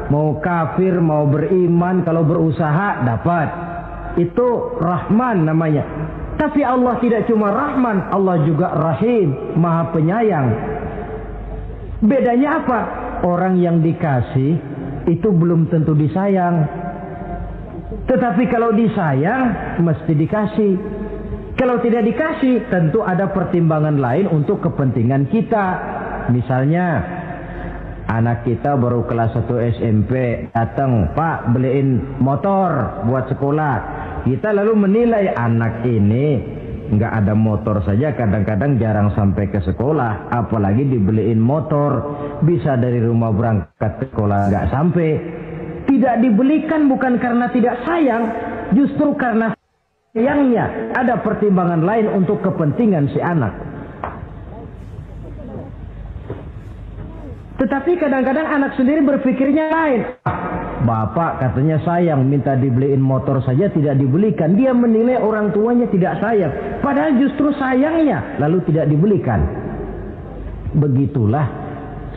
mau kafir mau beriman, kalau berusaha dapat. Itu Rahman namanya. Tapi Allah tidak cuma Rahman, Allah juga Rahim, Maha Penyayang. Bedanya apa? Orang yang dikasih itu belum tentu disayang. Tetapi kalau disayang mesti dikasih. Kalau tidak dikasih tentu ada pertimbangan lain untuk kepentingan kita. Misalnya anak kita baru kelas 1 SMP datang, Pak beliin motor buat sekolah. Kita lalu menilai anak ini nggak ada motor saja kadang-kadang jarang sampai ke sekolah, apalagi dibeliin motor, bisa dari rumah berangkat ke sekolah nggak sampai. Tidak dibelikan bukan karena tidak sayang, justru karena sayangnya ada pertimbangan lain untuk kepentingan si anak. Tetapi kadang-kadang anak sendiri berpikirnya lain. Bapak katanya sayang, minta dibeliin motor saja tidak dibelikan. Dia menilai orang tuanya tidak sayang. Padahal justru sayangnya lalu tidak dibelikan. Begitulah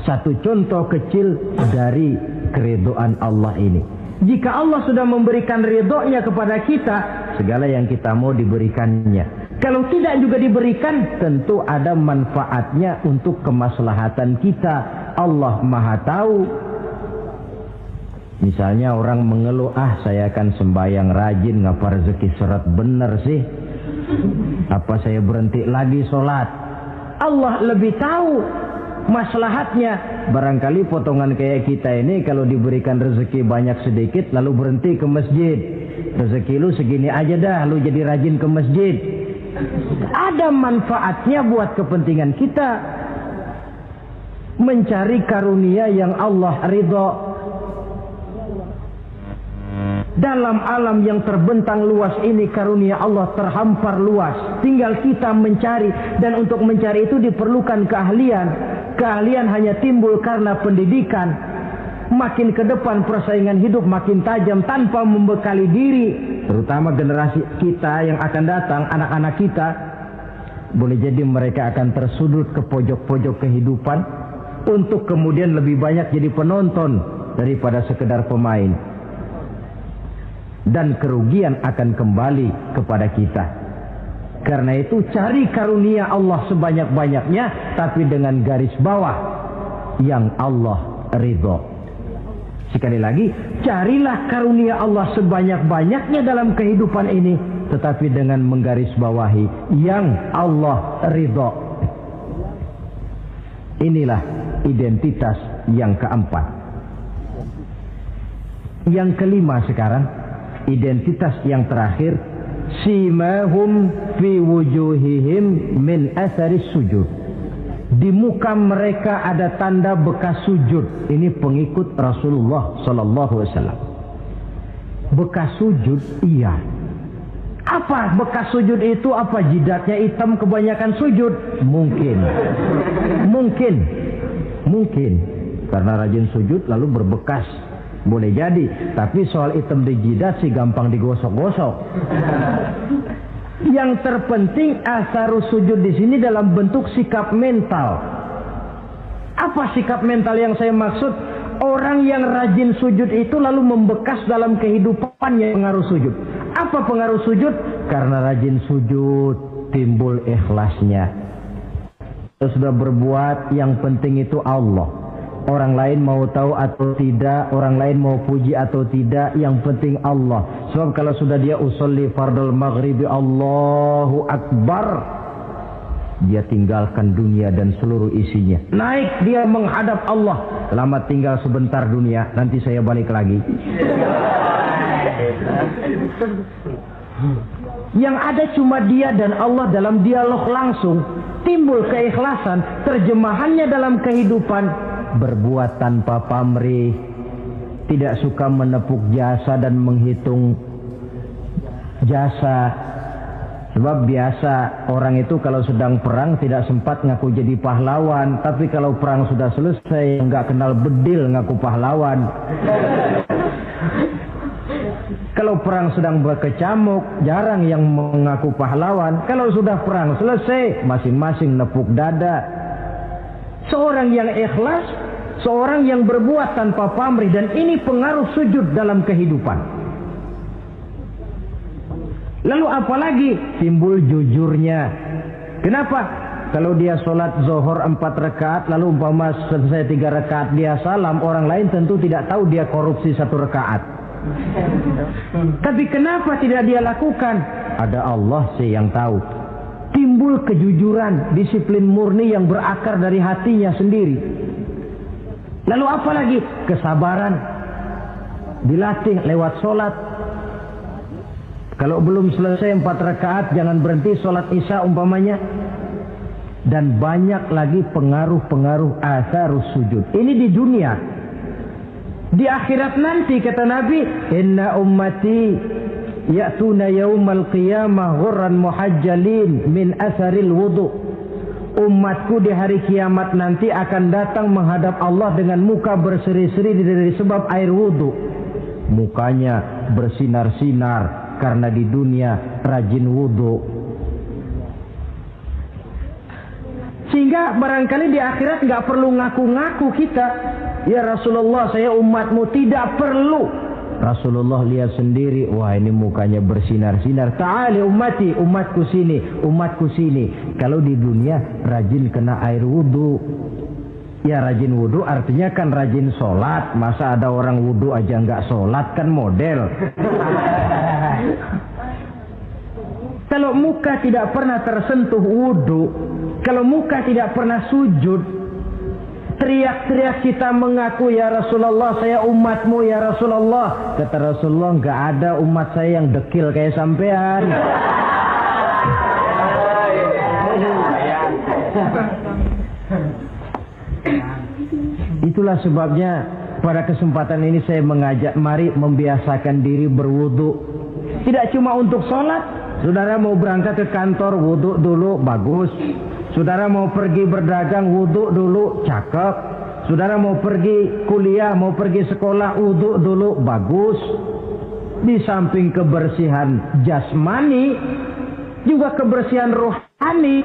satu contoh kecil dari keridhaan Allah ini. Jika Allah sudah memberikan ridhonya kepada kita, segala yang kita mau diberikannya. Kalau tidak juga diberikan, tentu ada manfaatnya untuk kemaslahatan kita. Allah Maha tahu. Misalnya orang mengeluh, saya akan sembahyang rajin, ngapa rezeki seret bener sih? Apa saya berhenti lagi sholat? Allah lebih tahu. maslahatnya. Barangkali potongan kayak kita ini kalau diberikan rezeki banyak sedikit lalu berhenti ke masjid. Rezeki lu segini aja dah, lu jadi rajin ke masjid. Ada manfaatnya buat kepentingan kita. Mencari karunia yang Allah ridho. Dalam alam yang terbentang luas ini karunia Allah terhampar luas. Tinggal kita mencari, dan untuk mencari itu diperlukan keahlian. Keahlian hanya timbul karena pendidikan. Makin ke depan persaingan hidup makin tajam tanpa membekali diri. Terutama generasi kita yang akan datang, anak-anak kita. Boleh jadi mereka akan tersudut ke pojok-pojok kehidupan untuk kemudian lebih banyak jadi penonton daripada sekedar pemain. Dan kerugian akan kembali kepada kita. Karena itu cari karunia Allah sebanyak-banyaknya, tapi dengan garis bawah yang Allah ridho. Sekali lagi, carilah karunia Allah sebanyak-banyaknya dalam kehidupan ini, tetapi dengan menggarisbawahi yang Allah ridho. Inilah identitas yang keempat. Yang kelima sekarang, identitas yang terakhir, simahum fi wujuhihim min atharis sujud. Di muka mereka ada tanda bekas sujud. Ini pengikut Rasulullah sallallahu alaihi wasallam. Bekas sujud, iya. Apa bekas sujud itu? Apa jidatnya hitam kebanyakan sujud? Mungkin. Karena rajin sujud lalu berbekas. Boleh jadi, tapi soal hitam di jidat sih gampang digosok-gosok. Yang terpenting asarus sujud di sini dalam bentuk sikap mental. Apa sikap mental yang saya maksud? Orang yang rajin sujud itu lalu membekas dalam kehidupannya pengaruh sujud. Apa pengaruh sujud? Karena rajin sujud timbul ikhlasnya. Sudah berbuat, yang penting itu Allah. Orang lain mau tahu atau tidak, orang lain mau puji atau tidak, yang penting Allah. Sebab kalau sudah dia usolli fardal maghribi Allahu Akbar, dia tinggalkan dunia dan seluruh isinya. Naik dia menghadap Allah. Selamat tinggal sebentar dunia, nanti saya balik lagi. Yang ada cuma dia dan Allah dalam dialog langsung. Timbul keikhlasan, terjemahannya dalam kehidupan. Berbuat tanpa pamrih, tidak suka menepuk jasa dan menghitung jasa. Sebab biasa orang itu kalau sedang perang tidak sempat ngaku jadi pahlawan, tapi kalau perang sudah selesai nggak kenal bedil ngaku pahlawan. Kalau perang sedang berkecamuk, jarang yang mengaku pahlawan. Kalau sudah perang selesai, masing-masing nepuk dada. Seorang yang ikhlas, seorang yang berbuat tanpa pamrih, dan ini pengaruh sujud dalam kehidupan. Lalu apalagi timbul jujurnya. Kenapa? Kalau dia sholat zuhur 4 rakaat, lalu umpama selesai 3 rakaat dia salam, orang lain tentu tidak tahu dia korupsi 1 rakaat. Tapi kenapa tidak dia lakukan? Ada Allah sih yang tahu. Timbul kejujuran, disiplin murni yang berakar dari hatinya sendiri. Lalu apa lagi? Kesabaran. Dilatih lewat sholat. Kalau belum selesai 4 rakaat, jangan berhenti sholat isya umpamanya. Dan banyak lagi pengaruh-pengaruh asarus sujud. Ini di dunia. Di akhirat nanti kata Nabi, inna ummati ya'tuna yaumal qiyamah ghurran muhajjalin min asaril wudu. Umatku di hari kiamat nanti akan datang menghadap Allah dengan muka berseri-seri dari sebab air wudu. Mukanya bersinar-sinar karena di dunia rajin wudu. Sehingga barangkali di akhirat nggak perlu ngaku-ngaku kita. Ya Rasulullah, saya umatmu, tidak perlu. Rasulullah lihat sendiri, wah ini mukanya bersinar-sinar. Ta'ali ummati, umatku sini, umatku sini. Kalau di dunia rajin kena air wudu. Ya rajin wudu artinya kan rajin sholat. Masa ada orang wudu aja nggak sholat, kan model. Kalau muka tidak pernah tersentuh wudu, kalau muka tidak pernah sujud, teriak-teriak kita mengaku, ya Rasulullah saya umatmu ya Rasulullah. Kata Rasulullah, nggak ada umat saya yang dekil kayak sampean. Itulah sebabnya pada kesempatan ini saya mengajak, mari membiasakan diri berwudu. Tidak cuma untuk sholat. Saudara mau berangkat ke kantor, wudu dulu, bagus. Saudara mau pergi berdagang, wudu dulu, cakep. Saudara mau pergi kuliah, mau pergi sekolah, wudu dulu, bagus. Di samping kebersihan jasmani, juga kebersihan rohani.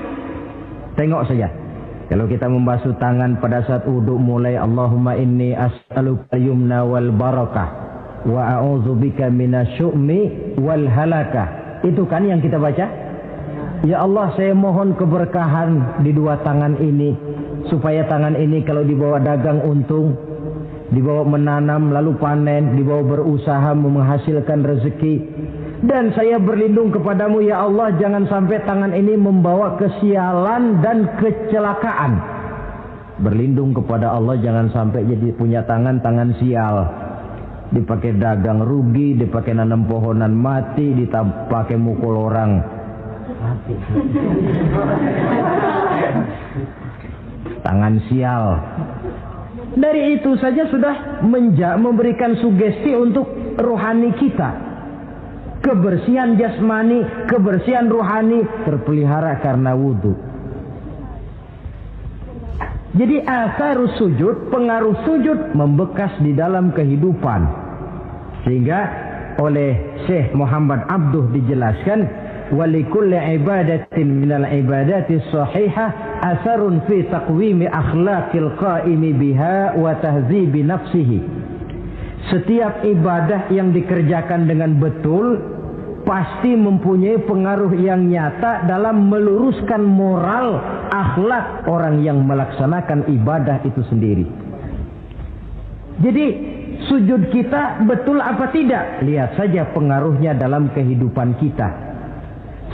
Tengok saja. Kalau kita membasuh tangan pada saat wudu, mulai Allahumma inni as'aluka yumna wal barakah wa a'udzubika minasyu'mi wal halakah. Itu kan yang kita baca. Ya Allah, saya mohon keberkahan di dua tangan ini, supaya tangan ini kalau dibawa dagang untung, dibawa menanam lalu panen, dibawa berusaha menghasilkan rezeki. Dan saya berlindung kepadamu ya Allah, jangan sampai tangan ini membawa kesialan dan kecelakaan. Berlindung kepada Allah jangan sampai jadi punya tangan sial. Dipakai dagang rugi, dipakai nanam pohonan mati, dipakai mukul orang mati. Tangan sial. Dari itu saja sudah memberikan sugesti untuk rohani kita. Kebersihan jasmani, kebersihan rohani terpelihara karena wudu. Jadi asarus sujud, pengaruh sujud membekas di dalam kehidupan. Sehingga oleh Syekh Muhammad Abduh dijelaskan, walikulli ibadatin minal ibadati sahihah asarun fi taqwimi akhlaqil qaimi biha wa tahzibi nafsihi. Setiap ibadah yang dikerjakan dengan betul pasti mempunyai pengaruh yang nyata dalam meluruskan moral akhlak orang yang melaksanakan ibadah itu sendiri. Jadi sujud kita betul apa tidak? Lihat saja pengaruhnya dalam kehidupan kita.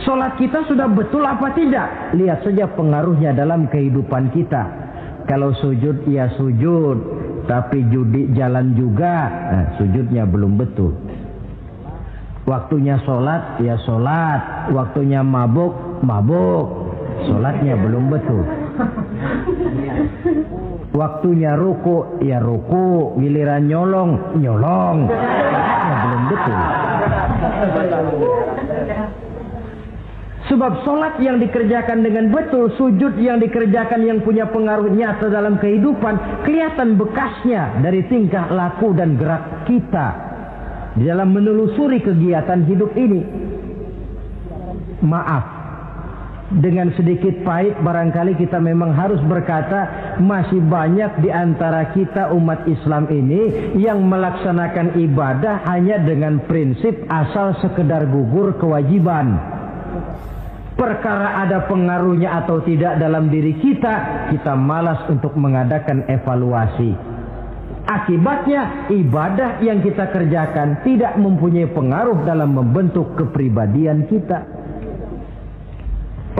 Sholat kita sudah betul apa tidak? Lihat saja pengaruhnya dalam kehidupan kita. Kalau sujud ya sujud, tapi judi jalan juga, nah, sujudnya belum betul. Waktunya sholat ya sholat, waktunya mabuk, sholatnya belum betul. Waktunya ruku ya ruku, giliran nyolong, sholatnya belum betul. Sebab sholat yang dikerjakan dengan betul, sujud yang dikerjakan yang punya pengaruh nyata dalam kehidupan, kelihatan bekasnya dari tingkah laku dan gerak kita di dalam menelusuri kegiatan hidup ini. Maaf, dengan sedikit pahit barangkali kita memang harus berkata, masih banyak di antara kita umat Islam ini yang melaksanakan ibadah hanya dengan prinsip asal sekedar gugur kewajiban. Perkara ada pengaruhnya atau tidak dalam diri kita, kita malas untuk mengadakan evaluasi. Akibatnya ibadah yang kita kerjakan tidak mempunyai pengaruh dalam membentuk kepribadian kita.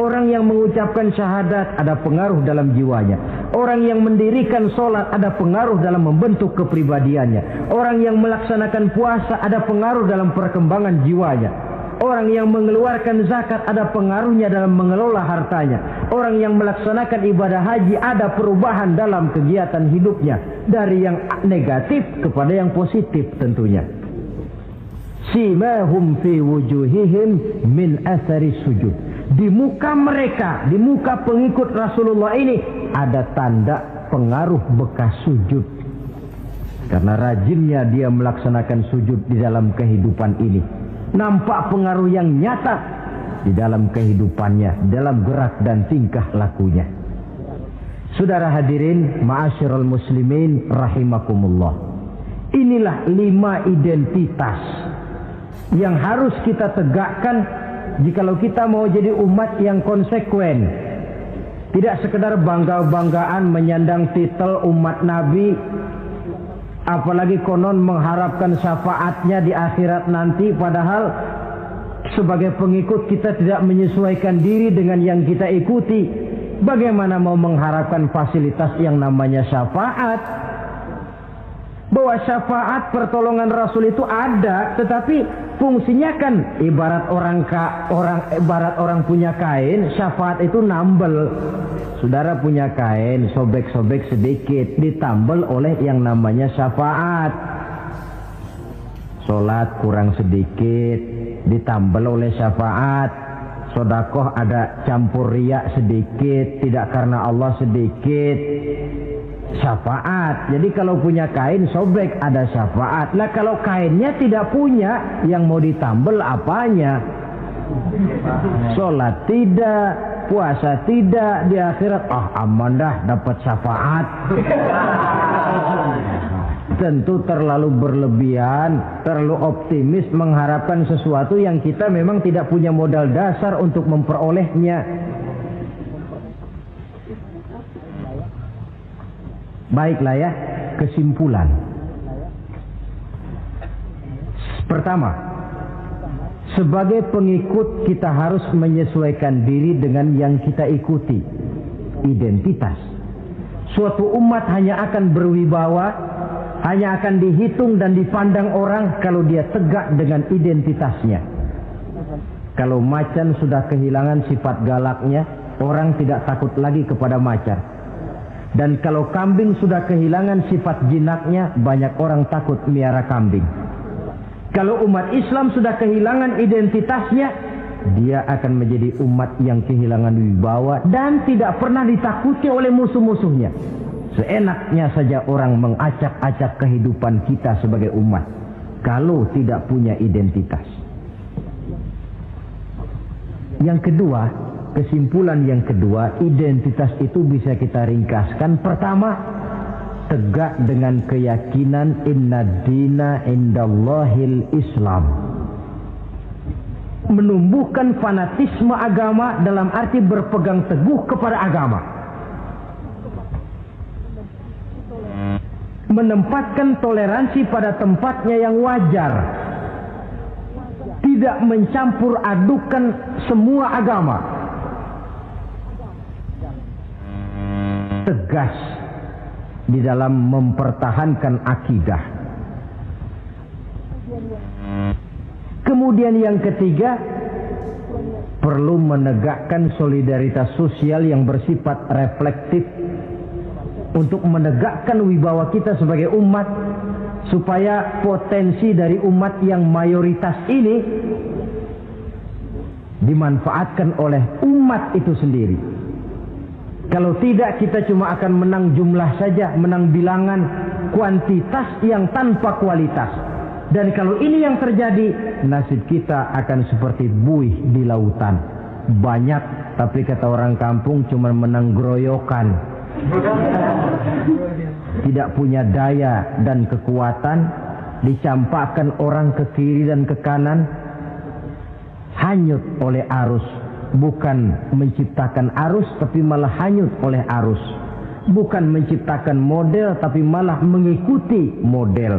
Orang yang mengucapkan syahadat ada pengaruh dalam jiwanya. Orang yang mendirikan sholat ada pengaruh dalam membentuk kepribadiannya. Orang yang melaksanakan puasa ada pengaruh dalam perkembangan jiwanya. Orang yang mengeluarkan zakat ada pengaruhnya dalam mengelola hartanya. Orang yang melaksanakan ibadah haji ada perubahan dalam kegiatan hidupnya. Dari yang negatif kepada yang positif tentunya. Simahum fi wujuhihim min athari sujud. Di muka mereka, di muka pengikut Rasulullah ini ada tanda pengaruh bekas sujud. Karena rajinnya dia melaksanakan sujud di dalam kehidupan ini. Nampak pengaruh yang nyata di dalam kehidupannya, dalam gerak dan tingkah lakunya. Saudara hadirin, ma'asyiral muslimin rahimakumullah. Inilah 5 identitas yang harus kita tegakkan jikalau kita mau jadi umat yang konsekuen. Tidak sekedar bangga-banggaan menyandang titel umat Nabi, apalagi konon mengharapkan syafaatnya di akhirat nanti, padahal sebagai pengikut kita tidak menyesuaikan diri dengan yang kita ikuti. bagaimana mau mengharapkan fasilitas yang namanya syafaat? Bahwa syafaat pertolongan Rasul itu ada, tetapi fungsinya kan ibarat orang punya kain, syafaat itu nambel. Saudara punya kain, sobek-sobek sedikit, ditambel oleh yang namanya syafaat. Sholat kurang sedikit, ditambel oleh syafaat. Sodakoh ada campur riya sedikit, tidak karena Allah sedikit, syafaat. Jadi kalau punya kain sobek ada syafaat. Lah kalau kainnya tidak punya, yang mau ditambel apanya? Sholat tidak, puasa tidak, di akhirat aman dah dapat syafaat. Tentu terlalu berlebihan, terlalu optimis mengharapkan sesuatu yang kita memang tidak punya modal dasar untuk memperolehnya. Baiklah ya, kesimpulan. Pertama, sebagai pengikut kita harus menyesuaikan diri dengan yang kita ikuti. Identitas. Suatu umat hanya akan berwibawa, hanya akan dihitung dan dipandang orang kalau dia tegak dengan identitasnya. Kalau macan sudah kehilangan sifat galaknya, orang tidak takut lagi kepada macan. Dan kalau kambing sudah kehilangan sifat jinaknya, banyak orang takut miara kambing. Kalau umat Islam sudah kehilangan identitasnya, dia akan menjadi umat yang kehilangan wibawa dan tidak pernah ditakuti oleh musuh-musuhnya. Seenaknya saja orang mengacak-acak kehidupan kita sebagai umat kalau tidak punya identitas. Yang kedua, kesimpulan yang kedua, identitas itu bisa kita ringkaskan. Pertama, tegak dengan keyakinan inna dina indallahil Islam. Menumbuhkan fanatisme agama dalam arti berpegang teguh kepada agama. Menempatkan toleransi pada tempatnya yang wajar. Tidak mencampur adukan semua agama. Tegas di dalam mempertahankan akidah. Kemudian yang ketiga, perlu menegakkan solidaritas sosial yang bersifat reflektif untuk menegakkan wibawa kita sebagai umat, supaya potensi dari umat yang mayoritas ini dimanfaatkan oleh umat itu sendiri. Kalau tidak, kita cuma akan menang jumlah saja, menang bilangan, kuantitas yang tanpa kualitas. Dan kalau ini yang terjadi, nasib kita akan seperti buih di lautan. Banyak, tapi kata orang kampung cuma menang geroyokan. Tidak punya daya dan kekuatan, dicampakkan orang ke kiri dan ke kanan, hanyut oleh arus. Bukan menciptakan arus, tapi malah hanyut oleh arus. Bukan menciptakan model, tapi malah mengikuti model.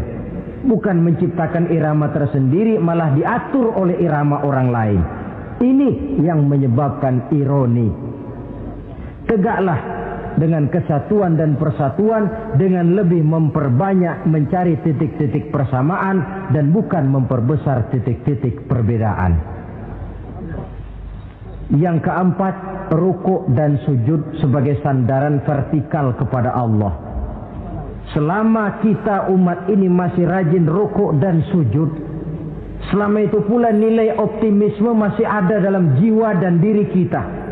Bukan menciptakan irama tersendiri, malah diatur oleh irama orang lain. Ini yang menyebabkan ironi. Tegaklah dengan kesatuan dan persatuan, dengan lebih memperbanyak mencari titik-titik persamaan dan bukan memperbesar titik-titik perbedaan. Yang keempat, rukuk dan sujud sebagai sandaran vertikal kepada Allah. Selama kita umat ini masih rajin rukuk dan sujud, selama itu pula nilai optimisme masih ada dalam jiwa dan diri kita.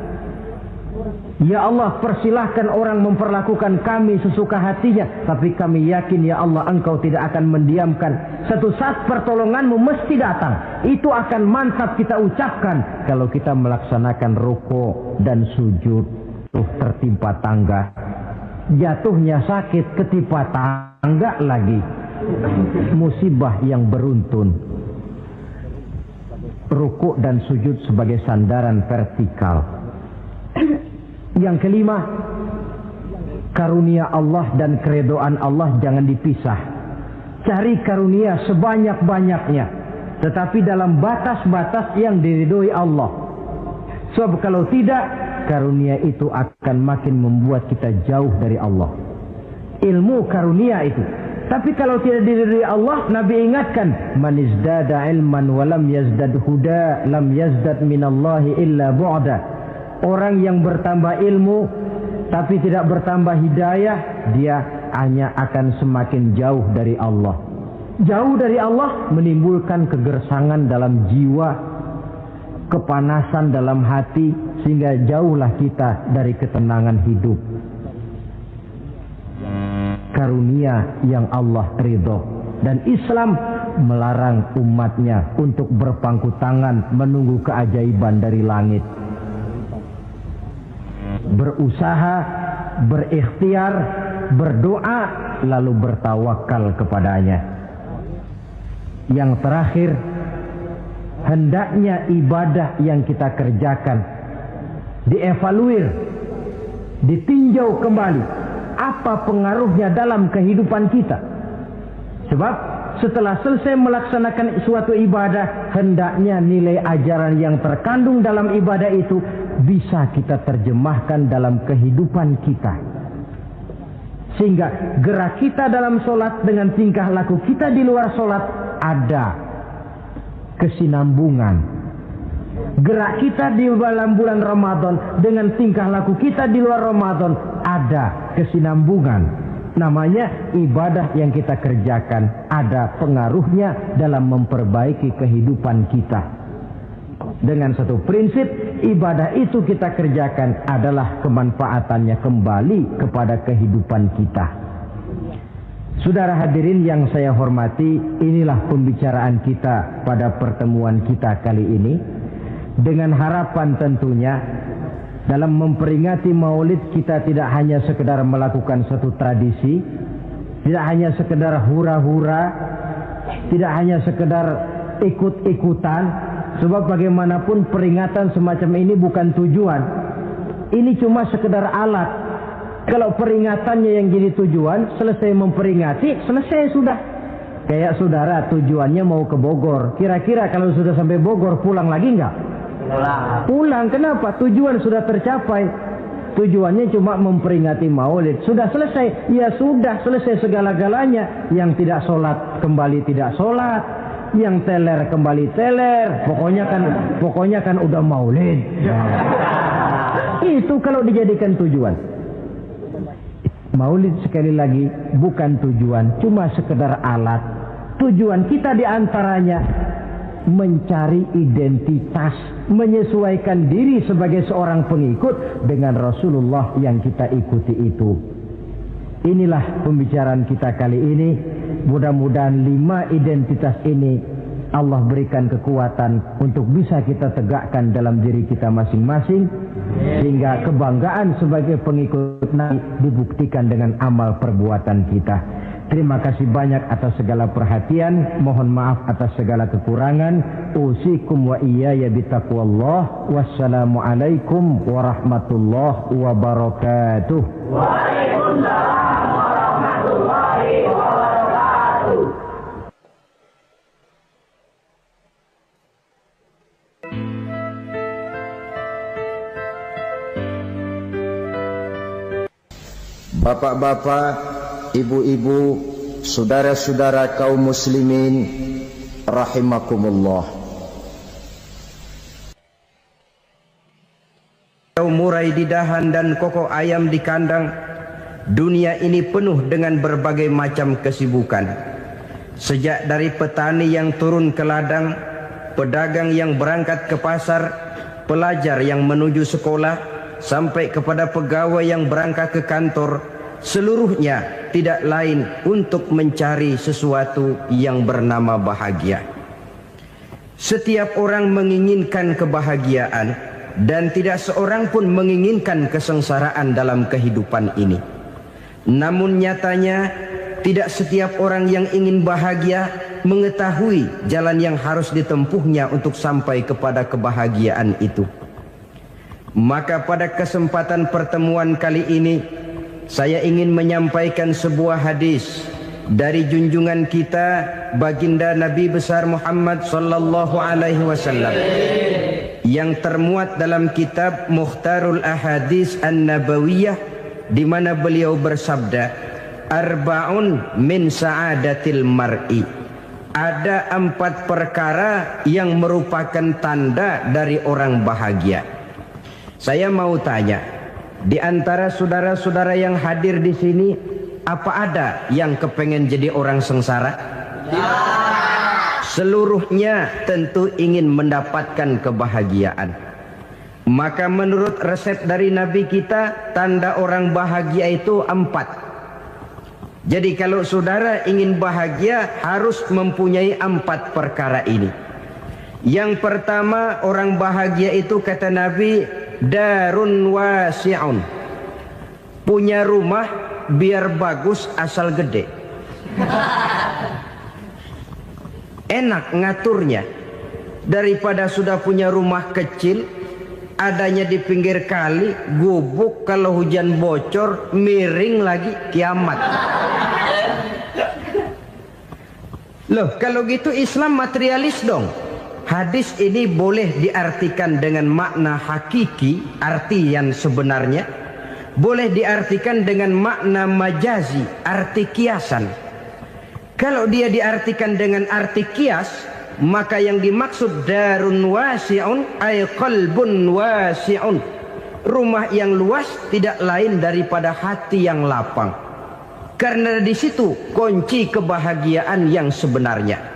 Ya Allah, persilahkan orang memperlakukan kami sesuka hatinya, tapi kami yakin ya Allah, Engkau tidak akan mendiamkan. Satu saat pertolonganmu mesti datang. Itu akan mantap kita ucapkan kalau kita melaksanakan rukuk dan sujud. Tertimpa tangga, jatuhnya sakit, ketimpa tangga lagi, musibah yang beruntun. Rukuk dan sujud sebagai sandaran vertikal. Yang kelima, karunia Allah dan keredoan Allah jangan dipisah. Cari karunia sebanyak-banyaknya, tetapi dalam batas-batas yang diridhoi Allah. Sebab kalau tidak, karunia itu akan makin membuat kita jauh dari Allah. Ilmu karunia itu. Tapi kalau tidak dari Allah, Nabi ingatkan, man izdada ilman wa lam yazdad huda, lam yazdad minallahi illa bu'da. Orang yang bertambah ilmu tapi tidak bertambah hidayah, dia hanya akan semakin jauh dari Allah. Jauh dari Allah menimbulkan kegersangan dalam jiwa, kepanasan dalam hati, sehingga jauhlah kita dari ketenangan hidup. Karunia yang Allah ridho, dan Islam melarang umatnya untuk berpangku tangan menunggu keajaiban dari langit. Berusaha, berikhtiar, berdoa, lalu bertawakal kepadanya. Yang terakhir, hendaknya ibadah yang kita kerjakan dievaluir, ditinjau kembali. Apa pengaruhnya dalam kehidupan kita? Sebab setelah selesai melaksanakan suatu ibadah, hendaknya nilai ajaran yang terkandung dalam ibadah itu bisa kita terjemahkan dalam kehidupan kita. Sehingga gerak kita dalam sholat dengan tingkah laku kita di luar sholat ada kesinambungan. Gerak kita di dalam bulan Ramadan dengan tingkah laku kita di luar Ramadan ada kesinambungan. Namanya ibadah yang kita kerjakan ada pengaruhnya dalam memperbaiki kehidupan kita. Dengan satu prinsip, ibadah itu kita kerjakan adalah kemanfaatannya kembali kepada kehidupan kita. Saudara hadirin yang saya hormati, inilah pembicaraan kita pada pertemuan kita kali ini. Dengan harapan tentunya dalam memperingati Maulid kita tidak hanya sekedar melakukan satu tradisi, tidak hanya sekedar hura-hura, tidak hanya sekedar ikut-ikutan, sebab bagaimanapun peringatan semacam ini bukan tujuan. Ini cuma sekedar alat. Kalau peringatannya yang jadi tujuan, selesai memperingati, selesai sudah. Kayak saudara tujuannya mau ke Bogor, kira-kira kalau sudah sampai Bogor pulang lagi enggak? Pulang. Kenapa? Tujuan sudah tercapai. Tujuannya cuma memperingati Maulid. Sudah selesai. Ya sudah selesai segala-galanya. Yang tidak sholat kembali tidak sholat. Yang teler kembali teler. Pokoknya kan udah Maulid. Itu kalau dijadikan tujuan. Maulid sekali lagi bukan tujuan, cuma sekedar alat. Tujuan kita diantaranya mencari identitas, menyesuaikan diri sebagai seorang pengikut dengan Rasulullah yang kita ikuti itu. Inilah pembicaraan kita kali ini. Mudah-mudahan 5 identitas ini Allah berikan kekuatan untuk bisa kita tegakkan dalam diri kita masing-masing, sehingga kebanggaan sebagai pengikut Nabi dibuktikan dengan amal perbuatan kita. Terima kasih banyak atas segala perhatian. Mohon maaf atas segala kekurangan. Usikum wa iyaya bitaqwallah. Wassalamualaikum warahmatullahi wabarakatuh. Waalaikumsalam warahmatullahi wabarakatuh. Bapak-bapak, ibu-ibu, saudara-saudara kaum muslimin rahimakumullah. Murai di dahan dan koko ayam di kandang. Dunia ini penuh dengan berbagai macam kesibukan. Sejak dari petani yang turun ke ladang, pedagang yang berangkat ke pasar, pelajar yang menuju sekolah, sampai kepada pegawai yang berangkat ke kantor, seluruhnya tidak lain untuk mencari sesuatu yang bernama bahagia. Setiap orang menginginkan kebahagiaan, dan tidak seorang pun menginginkan kesengsaraan dalam kehidupan ini. Namun nyatanya tidak setiap orang yang ingin bahagia mengetahui jalan yang harus ditempuhnya untuk sampai kepada kebahagiaan itu. Maka pada kesempatan pertemuan kali ini, saya ingin menyampaikan sebuah hadis dari junjungan kita baginda Nabi besar Muhammad sallallahu alaihi wasallam. yang termuat dalam kitab Mukhtarul Ahadits An-Nabawiyah, di mana beliau bersabda, arba'un min sa'adatil mar'i. Ada 4 perkara yang merupakan tanda dari orang bahagia. Saya mau tanya, di antara saudara-saudara yang hadir di sini, apa ada yang kepengen jadi orang sengsara? Ya. Seluruhnya tentu ingin mendapatkan kebahagiaan. Maka menurut resep dari Nabi kita, tanda orang bahagia itu 4. Jadi kalau saudara ingin bahagia, harus mempunyai 4 perkara ini. Yang pertama, orang bahagia itu kata Nabi, darun wasi'un. Punya rumah biar bagus asal gede. Enak ngaturnya. Daripada sudah punya rumah kecil, adanya di pinggir kali, gubuk, kalau hujan bocor, miring lagi, kiamat. Loh, kalau gitu Islam materialis dong. Hadis ini boleh diartikan dengan makna hakiki, arti yang sebenarnya. Boleh diartikan dengan makna majazi, arti kiasan. Kalau dia diartikan dengan arti kias, maka yang dimaksud darun wasi'un ay qalbun wasi'un. Rumah yang luas tidak lain daripada hati yang lapang. Karena di situ kunci kebahagiaan yang sebenarnya.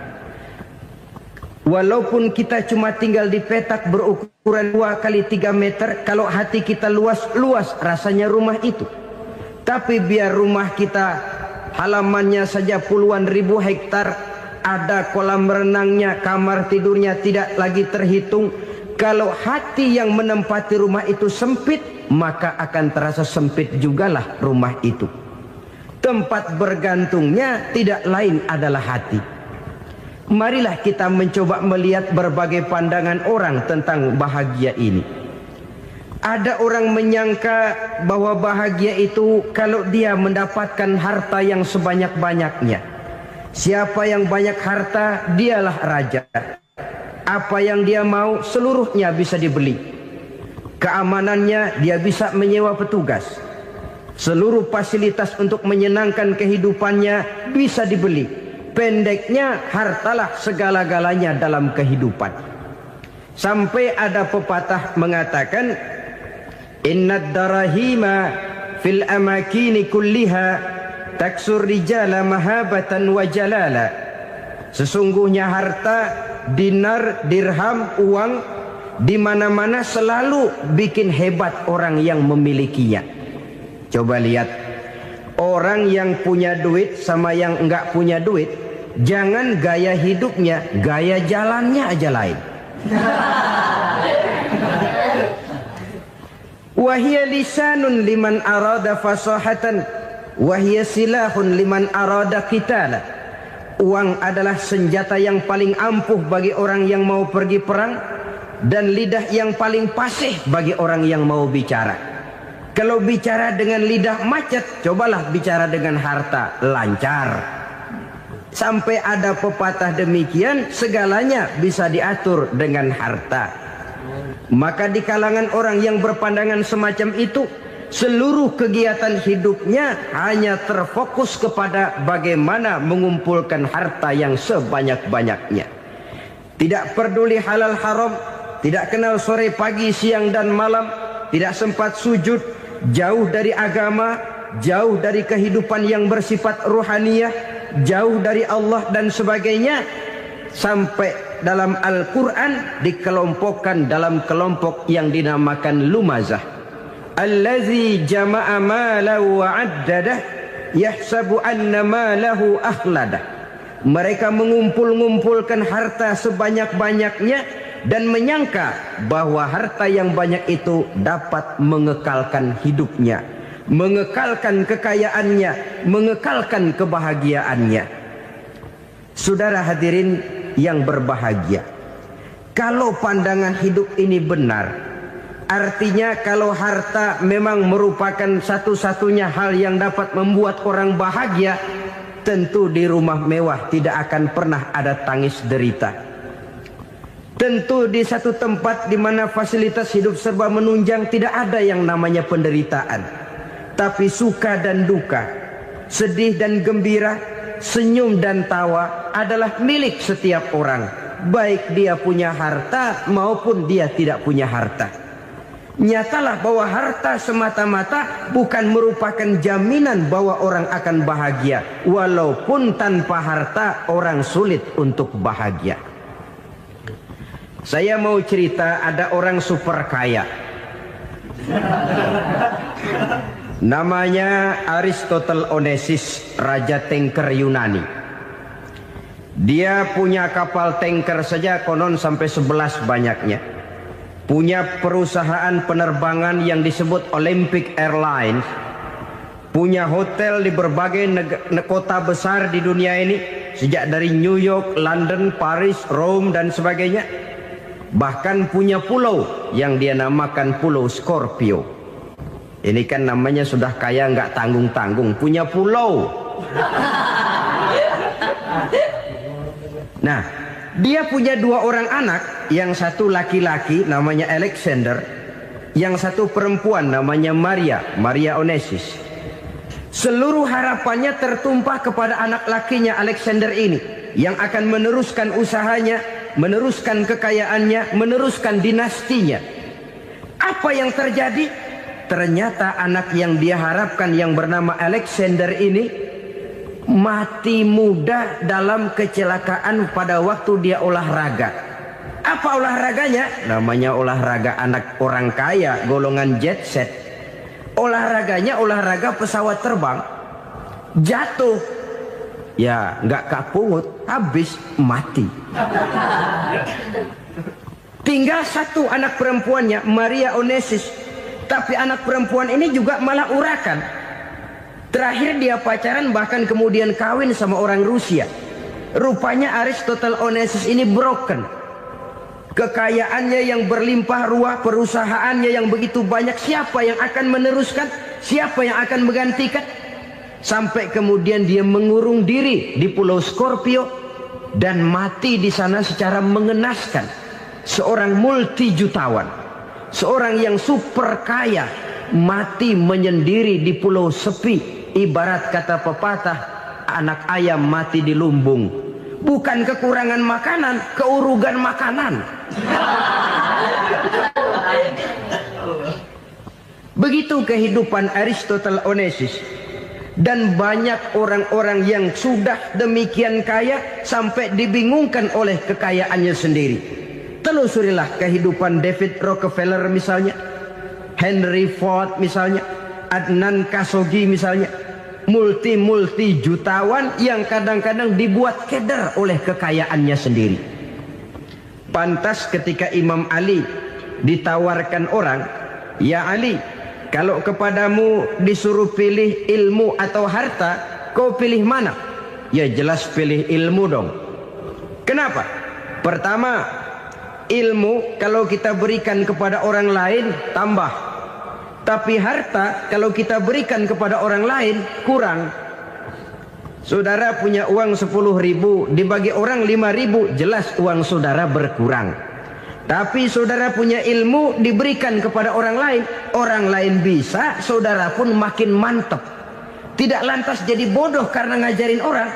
Walaupun kita cuma tinggal di petak berukuran 2 kali 3 meter, kalau hati kita luas-luas rasanya rumah itu. Tapi biar rumah kita halamannya saja puluhan ribu hektar, ada kolam renangnya, kamar tidurnya tidak lagi terhitung. Kalau hati yang menempati rumah itu sempit, maka akan terasa sempit jugalah rumah itu. Tempat bergantungnya tidak lain adalah hati. Marilah kita mencoba melihat berbagai pandangan orang tentang bahagia ini. Ada orang menyangka bahwa bahagia itu kalau dia mendapatkan harta yang sebanyak-banyaknya. Siapa yang banyak harta, dialah raja. Apa yang dia mau, seluruhnya bisa dibeli. Keamanannya, dia bisa menyewa petugas. Seluruh fasilitas untuk menyenangkan kehidupannya bisa dibeli. Pendeknya, hartalah segala-galanya dalam kehidupan. Sampai ada pepatah mengatakan, innad darahima fil amakini kulliha taksur rijala mahabatan wa jalala. Sesungguhnya harta, dinar, dirham, uang di mana-mana selalu bikin hebat orang yang memilikinya. Coba lihat, orang yang punya duit sama yang enggak punya duit, jangan gaya hidupnya, gaya jalannya aja lain. Wahia lisanun liman arada fasahatan, wahia silahun liman arada qitala. Uang adalah senjata yang paling ampuh bagi orang yang mau pergi perang, dan lidah yang paling fasih bagi orang yang mau bicara. Kalau bicara dengan lidah macet, cobalah bicara dengan harta, lancar. Sampai ada pepatah demikian, segalanya bisa diatur dengan harta. Maka di kalangan orang yang berpandangan semacam itu, seluruh kegiatan hidupnya hanya terfokus kepada bagaimana mengumpulkan harta yang sebanyak-banyaknya. Tidak peduli halal haram, tidak kenal sore pagi siang dan malam, tidak sempat sujud, jauh dari agama, jauh dari kehidupan yang bersifat ruhaniyah, jauh dari Allah dan sebagainya. Sampai dalam Al-Quran dikelompokkan dalam kelompok yang dinamakan lumazah. Allazi jama'a malahu wa 'addadah yahsabu anna malahu akhladah. Mereka mengumpul-ngumpulkan harta sebanyak-banyaknya dan menyangka bahwa harta yang banyak itu dapat mengekalkan hidupnya, mengekalkan kekayaannya, mengekalkan kebahagiaannya. Saudara hadirin yang berbahagia, kalau pandangan hidup ini benar, artinya kalau harta memang merupakan satu-satunya hal yang dapat membuat orang bahagia, tentu di rumah mewah tidak akan pernah ada tangis derita. Tentu di satu tempat di mana fasilitas hidup serba menunjang tidak ada yang namanya penderitaan. Tapi suka dan duka, sedih dan gembira, senyum dan tawa adalah milik setiap orang, baik dia punya harta maupun dia tidak punya harta. Nyatalah bahwa harta semata-mata bukan merupakan jaminan bahwa orang akan bahagia, walaupun tanpa harta orang sulit untuk bahagia. Saya mau cerita, ada orang super kaya. Namanya Aristotle Onesimus, raja tanker Yunani. Dia punya kapal tanker saja konon sampai 11 banyaknya. Punya perusahaan penerbangan yang disebut Olympic Airlines. Punya hotel di berbagai kota besar di dunia ini, sejak dari New York, London, Paris, Rome dan sebagainya. Bahkan punya pulau yang dia namakan Pulau Scorpio. Ini kan namanya sudah kaya nggak tanggung-tanggung, punya pulau. Nah, dia punya 2 orang anak, yang satu laki-laki namanya Alexander, yang satu perempuan namanya Maria Onesimus. Seluruh harapannya tertumpah kepada anak lakinya Alexander ini, yang akan meneruskan usahanya, meneruskan kekayaannya, meneruskan dinastinya. Apa yang terjadi? Ternyata anak yang dia harapkan yang bernama Alexander ini mati muda dalam kecelakaan pada waktu dia olahraga. Apa olahraganya? Namanya olahraga anak orang kaya, golongan jet set. Olahraganya olahraga pesawat terbang. Jatuh. Ya nggak kapungut, habis mati. Tinggal satu anak perempuannya, Maria Onesimus. Tapi anak perempuan ini juga malah urakan. Terakhir dia pacaran, bahkan kemudian kawin sama orang Rusia. Rupanya Aristotle Onesimus ini broken. Kekayaannya yang berlimpah ruah, perusahaannya yang begitu banyak, siapa yang akan meneruskan? Siapa yang akan menggantikan? Sampai kemudian dia mengurung diri di Pulau Scorpio dan mati di sana secara mengenaskan. Seorang multi jutawan, seorang yang super kaya, mati menyendiri di pulau sepi. Ibarat kata pepatah, anak ayam mati di lumbung. Bukan kekurangan makanan, keurugan makanan. Begitu kehidupan Aristotle Onesimus. Dan banyak orang-orang yang sudah demikian kaya sampai dibingungkan oleh kekayaannya sendiri. Telusurilah kehidupan David Rockefeller misalnya, Henry Ford misalnya, Adnan Khashoggi misalnya. Multi jutawan yang kadang-kadang dibuat keder oleh kekayaannya sendiri. Pantas ketika Imam Ali ditawarkan orang, "Ya Ali, kalau kepadamu disuruh pilih ilmu atau harta, kau pilih mana?" Ya jelas pilih ilmu dong. Kenapa? Pertama, ilmu kalau kita berikan kepada orang lain tambah. Tapi harta kalau kita berikan kepada orang lain kurang. Saudara punya uang 10.000, dibagi orang 5.000, jelas uang saudara berkurang. Tapi saudara punya ilmu diberikan kepada orang lain bisa, saudara pun makin mantap. Tidak lantas jadi bodoh karena ngajarin orang.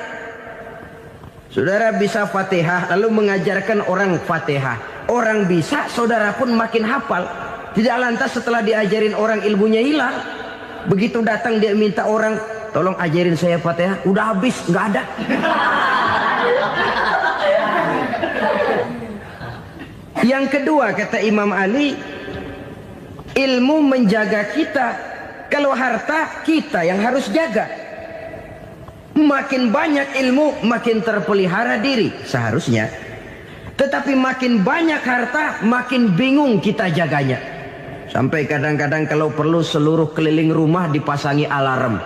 Saudara bisa Fatihah lalu mengajarkan orang Fatihah. Orang bisa, saudara pun makin hafal. Tidak lantas setelah diajarin orang ilmunya hilang. Begitu datang dia minta orang, "Tolong ajarin saya Fatihah." Udah habis, nggak ada. Yang kedua kata Imam Ali, ilmu menjaga kita. Kalau harta kita yang harus jaga. Makin banyak ilmu makin terpelihara diri seharusnya. Tetapi makin banyak harta makin bingung kita jaganya. Sampai kadang-kadang kalau perlu seluruh keliling rumah dipasangi alarm.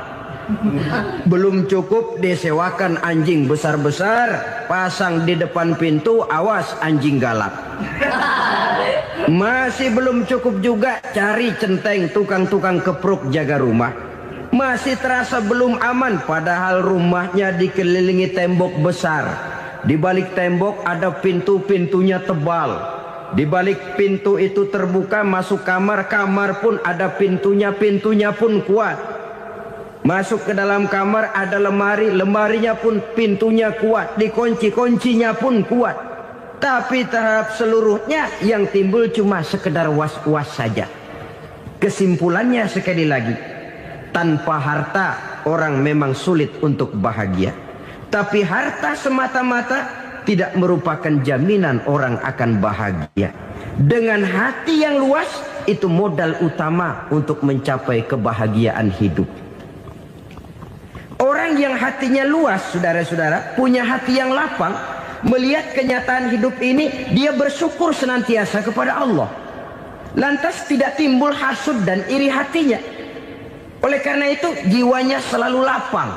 Belum cukup disewakan anjing besar-besar, pasang di depan pintu, awas anjing galak. Masih belum cukup juga, cari centeng tukang-tukang kepruk jaga rumah. Masih terasa belum aman, padahal rumahnya dikelilingi tembok besar. Di balik tembok ada pintu-pintunya tebal. Di balik pintu itu terbuka masuk kamar, kamar pun ada pintunya, pintunya pun kuat. Masuk ke dalam kamar ada lemari, lemarinya pun pintunya kuat, dikunci, kuncinya pun kuat. Tapi terhadap seluruhnya yang timbul cuma sekedar was-was saja. Kesimpulannya sekali lagi, tanpa harta orang memang sulit untuk bahagia. Tapi harta semata-mata tidak merupakan jaminan orang akan bahagia. Dengan hati yang luas, itu modal utama untuk mencapai kebahagiaan hidup. Orang yang hatinya luas, saudara-saudara, punya hati yang lapang, melihat kenyataan hidup ini, dia bersyukur senantiasa kepada Allah. Lantas tidak timbul hasud dan iri hatinya. Oleh karena itu, jiwanya selalu lapang.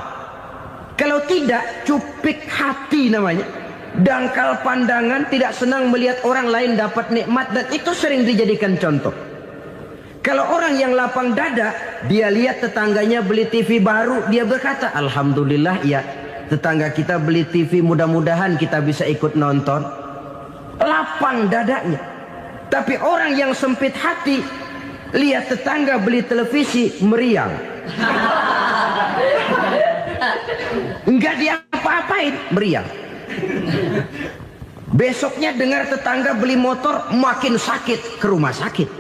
Kalau tidak, cupik hati namanya. Dangkal pandangan, tidak senang melihat orang lain dapat nikmat, dan itu sering dijadikan contoh. Kalau orang yang lapang dada, dia lihat tetangganya beli TV baru, dia berkata, alhamdulillah ya, tetangga kita beli TV, mudah-mudahan kita bisa ikut nonton. Lapang dadanya. Tapi orang yang sempit hati, lihat tetangga beli televisi, meriang. Enggak diapa-apain, meriang. Besoknya dengar tetangga beli motor, makin sakit, ke rumah sakit.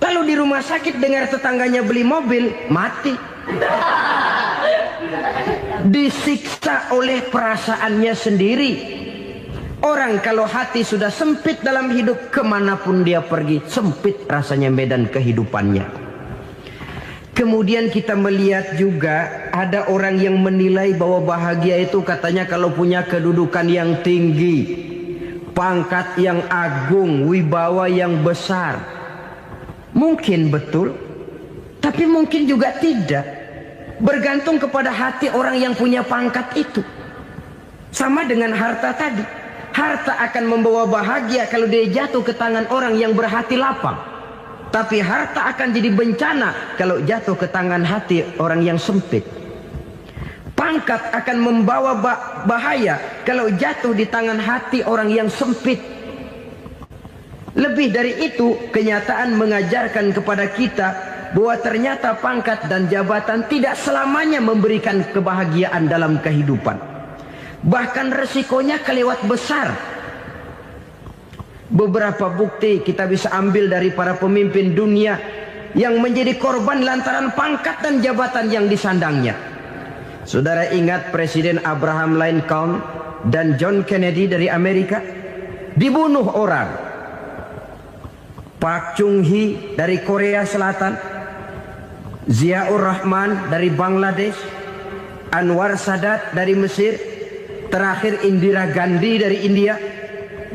Lalu di rumah sakit dengar tetangganya beli mobil, mati. Disiksa oleh perasaannya sendiri. Orang kalau hati sudah sempit dalam hidup, kemanapun dia pergi, sempit rasanya medan kehidupannya. Kemudian kita melihat juga ada orang yang menilai bahwa bahagia itu katanya kalau punya kedudukan yang tinggi, pangkat yang agung, wibawa yang besar. Mungkin betul, tapi mungkin juga tidak. Bergantung kepada hati orang yang punya pangkat itu. Sama dengan harta tadi. Harta akan membawa bahagia kalau dia jatuh ke tangan orang yang berhati lapang. Tapi harta akan jadi bencana kalau jatuh ke tangan hati orang yang sempit. Pangkat akan membawa bahaya kalau jatuh di tangan hati orang yang sempit. Lebih dari itu, kenyataan mengajarkan kepada kita bahwa ternyata pangkat dan jabatan tidak selamanya memberikan kebahagiaan dalam kehidupan. Bahkan resikonya kelewat besar. Beberapa bukti kita bisa ambil dari para pemimpin dunia yang menjadi korban lantaran pangkat dan jabatan yang disandangnya. Saudara ingat Presiden Abraham Lincoln dan John Kennedy dari Amerika? Dibunuh orang. Park Chung-hee dari Korea Selatan, Ziaur Rahman dari Bangladesh, Anwar Sadat dari Mesir, terakhir Indira Gandhi dari India,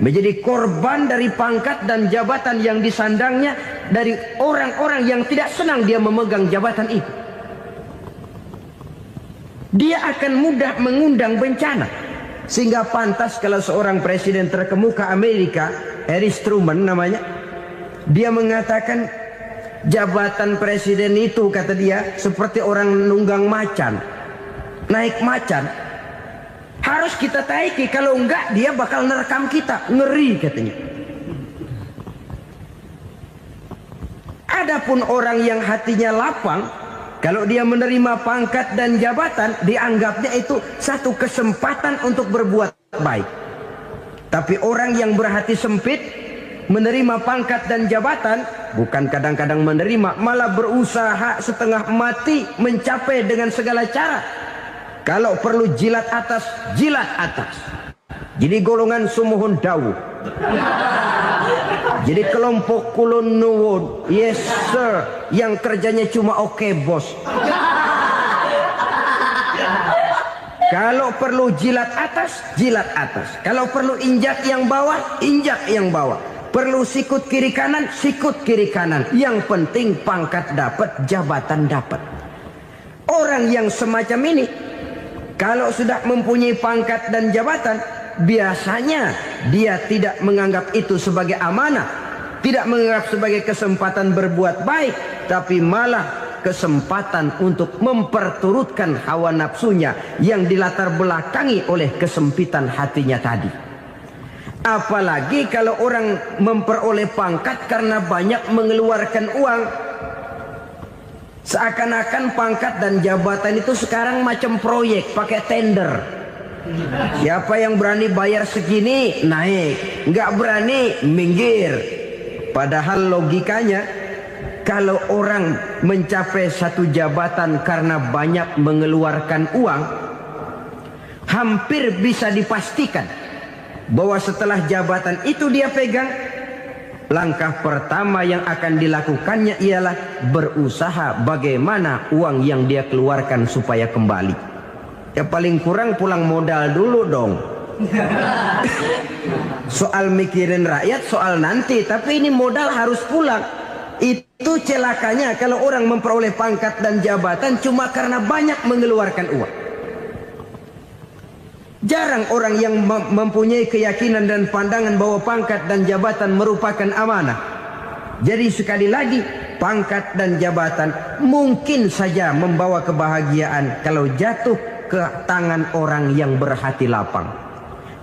menjadi korban dari pangkat dan jabatan yang disandangnya dari orang-orang yang tidak senang dia memegang jabatan itu. Dia akan mudah mengundang bencana. Sehingga pantas kalau seorang presiden terkemuka Amerika, Harry Truman namanya, dia mengatakan jabatan presiden itu, kata dia, seperti orang nunggang macan, naik macan. Harus kita taiki, kalau enggak dia bakal nerekam kita, ngeri katanya. Adapun orang yang hatinya lapang, kalau dia menerima pangkat dan jabatan, dianggapnya itu satu kesempatan untuk berbuat baik. Tapi orang yang berhati sempit, menerima pangkat dan jabatan, bukan kadang-kadang menerima, malah berusaha setengah mati mencapai dengan segala cara. Kalau perlu jilat atas, jilat atas. Jadi golongan sumuhun dawuh. Jadi kelompok kulon nuwun, yes sir, yang kerjanya cuma oke bos. Kalau perlu jilat atas, jilat atas. Kalau perlu injak yang bawah, injak yang bawah. Perlu sikut kiri kanan, sikut kiri kanan. Yang penting pangkat dapat, jabatan dapat. Orang yang semacam ini, kalau sudah mempunyai pangkat dan jabatan, biasanya dia tidak menganggap itu sebagai amanah, tidak menganggap sebagai kesempatan berbuat baik, tapi malah kesempatan untuk memperturutkan hawa nafsunya yang dilatar belakangi oleh kesempitan hatinya tadi. Apalagi kalau orang memperoleh pangkat karena banyak mengeluarkan uang. Seakan-akan pangkat dan jabatan itu sekarang macam proyek, pakai tender. Siapa yang berani bayar segini naik, nggak berani minggir. Padahal logikanya, kalau orang mencapai satu jabatan karena banyak mengeluarkan uang, hampir bisa dipastikan bahwa setelah jabatan itu dia pegang, langkah pertama yang akan dilakukannya ialah berusaha bagaimana uang yang dia keluarkan supaya kembali. Ya paling kurang pulang modal dulu dong. Soal mikirin rakyat soal nanti, tapi ini modal harus pulang. Itu celakanya kalau orang memperoleh pangkat dan jabatan cuma karena banyak mengeluarkan uang. Jarang orang yang mempunyai keyakinan dan pandangan bahwa pangkat dan jabatan merupakan amanah. Jadi sekali lagi, pangkat dan jabatan mungkin saja membawa kebahagiaan kalau jatuh ke tangan orang yang berhati lapang.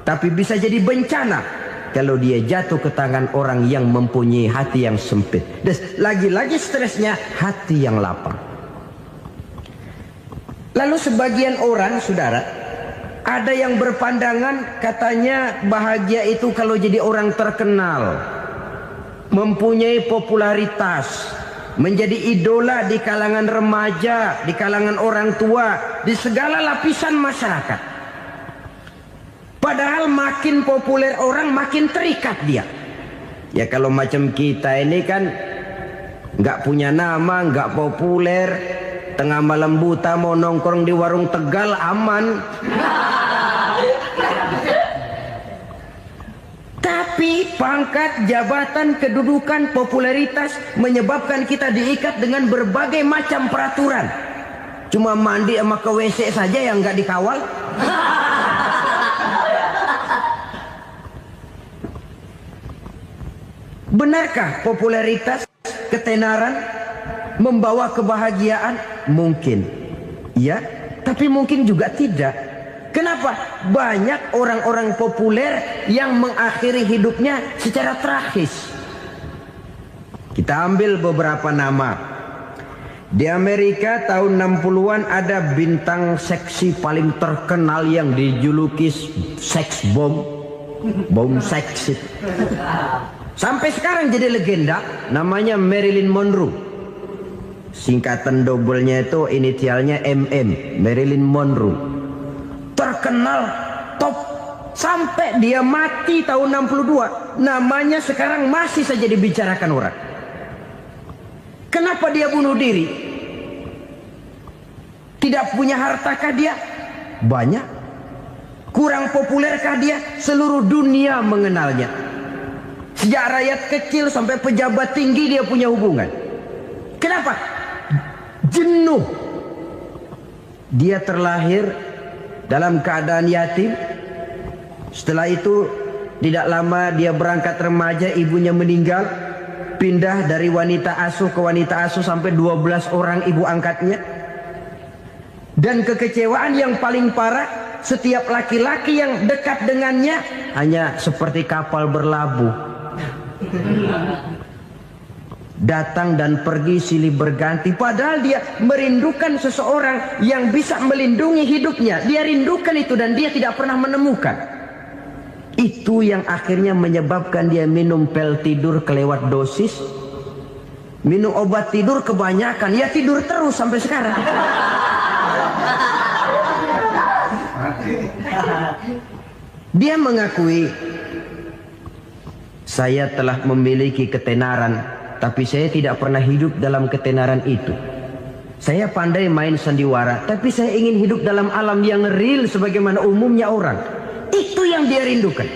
Tapi bisa jadi bencana kalau dia jatuh ke tangan orang yang mempunyai hati yang sempit. Dan lagi-lagi stresnya hati yang lapang. Lalu sebagian orang, saudara, ada yang berpandangan katanya bahagia itu kalau jadi orang terkenal, mempunyai popularitas, menjadi idola di kalangan remaja, di kalangan orang tua, di segala lapisan masyarakat. Padahal makin populer orang makin terikat dia. Ya kalau macam kita ini kan nggak punya nama, nggak populer, tengah malam buta mau nongkrong di warung Tegal aman. Tapi pangkat, jabatan, kedudukan, popularitas menyebabkan kita diikat dengan berbagai macam peraturan. Cuma mandi sama ke WC saja yang nggak dikawal. Benarkah popularitas, ketenaran membawa kebahagiaan? Mungkin. Ya, tapi mungkin juga tidak. Kenapa? Banyak orang-orang populer yang mengakhiri hidupnya secara tragis. Kita ambil beberapa nama. Di Amerika tahun 60-an ada bintang seksi paling terkenal yang dijuluki sex bomb. Bom seks. Sampai sekarang jadi legenda, namanya Marilyn Monroe. Singkatan dobelnya itu inisialnya MM, Marilyn Monroe. Terkenal, top, sampai dia mati tahun 62. Namanya sekarang masih saja dibicarakan orang. Kenapa dia bunuh diri? Tidak punya hartakah dia? Banyak. Kurang populerkah dia? Seluruh dunia mengenalnya. Sejak rakyat kecil sampai pejabat tinggi dia punya hubungan. Kenapa? Jenuh. Dia terlahir dalam keadaan yatim. Setelah itu tidak lama dia berangkat remaja, ibunya meninggal. Pindah dari wanita asuh ke wanita asuh sampai 12 orang ibu angkatnya. Dan kekecewaan yang paling parah, setiap laki-laki yang dekat dengannya hanya seperti kapal berlabuh. Datang dan pergi silih berganti. Padahal dia merindukan seseorang yang bisa melindungi hidupnya. Dia rindukan itu dan dia tidak pernah menemukan. Itu yang akhirnya menyebabkan dia minum pil tidur kelewat dosis, minum obat tidur kebanyakan. Ya tidur terus sampai sekarang. Dia mengakui, saya telah memiliki ketenaran, tapi saya tidak pernah hidup dalam ketenaran itu. Saya pandai main sandiwara, tapi saya ingin hidup dalam alam yang real sebagaimana umumnya orang. Itu yang dia rindukan.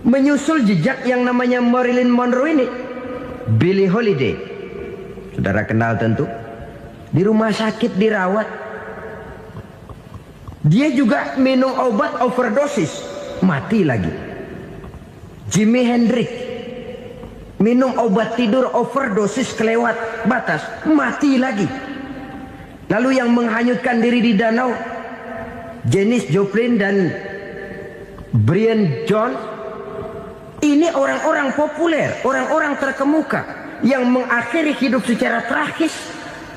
Menyusul jejak yang namanya Marilyn Monroe ini, Billie Holiday, saudara kenal tentu, di rumah sakit dirawat. Dia juga minum obat overdosis, mati lagi. Jimi Hendrix minum obat tidur overdosis kelewat batas, mati lagi. Lalu yang menghanyutkan diri di danau, Janis Joplin dan Brian Jones, ini orang-orang populer, orang-orang terkemuka yang mengakhiri hidup secara tragis,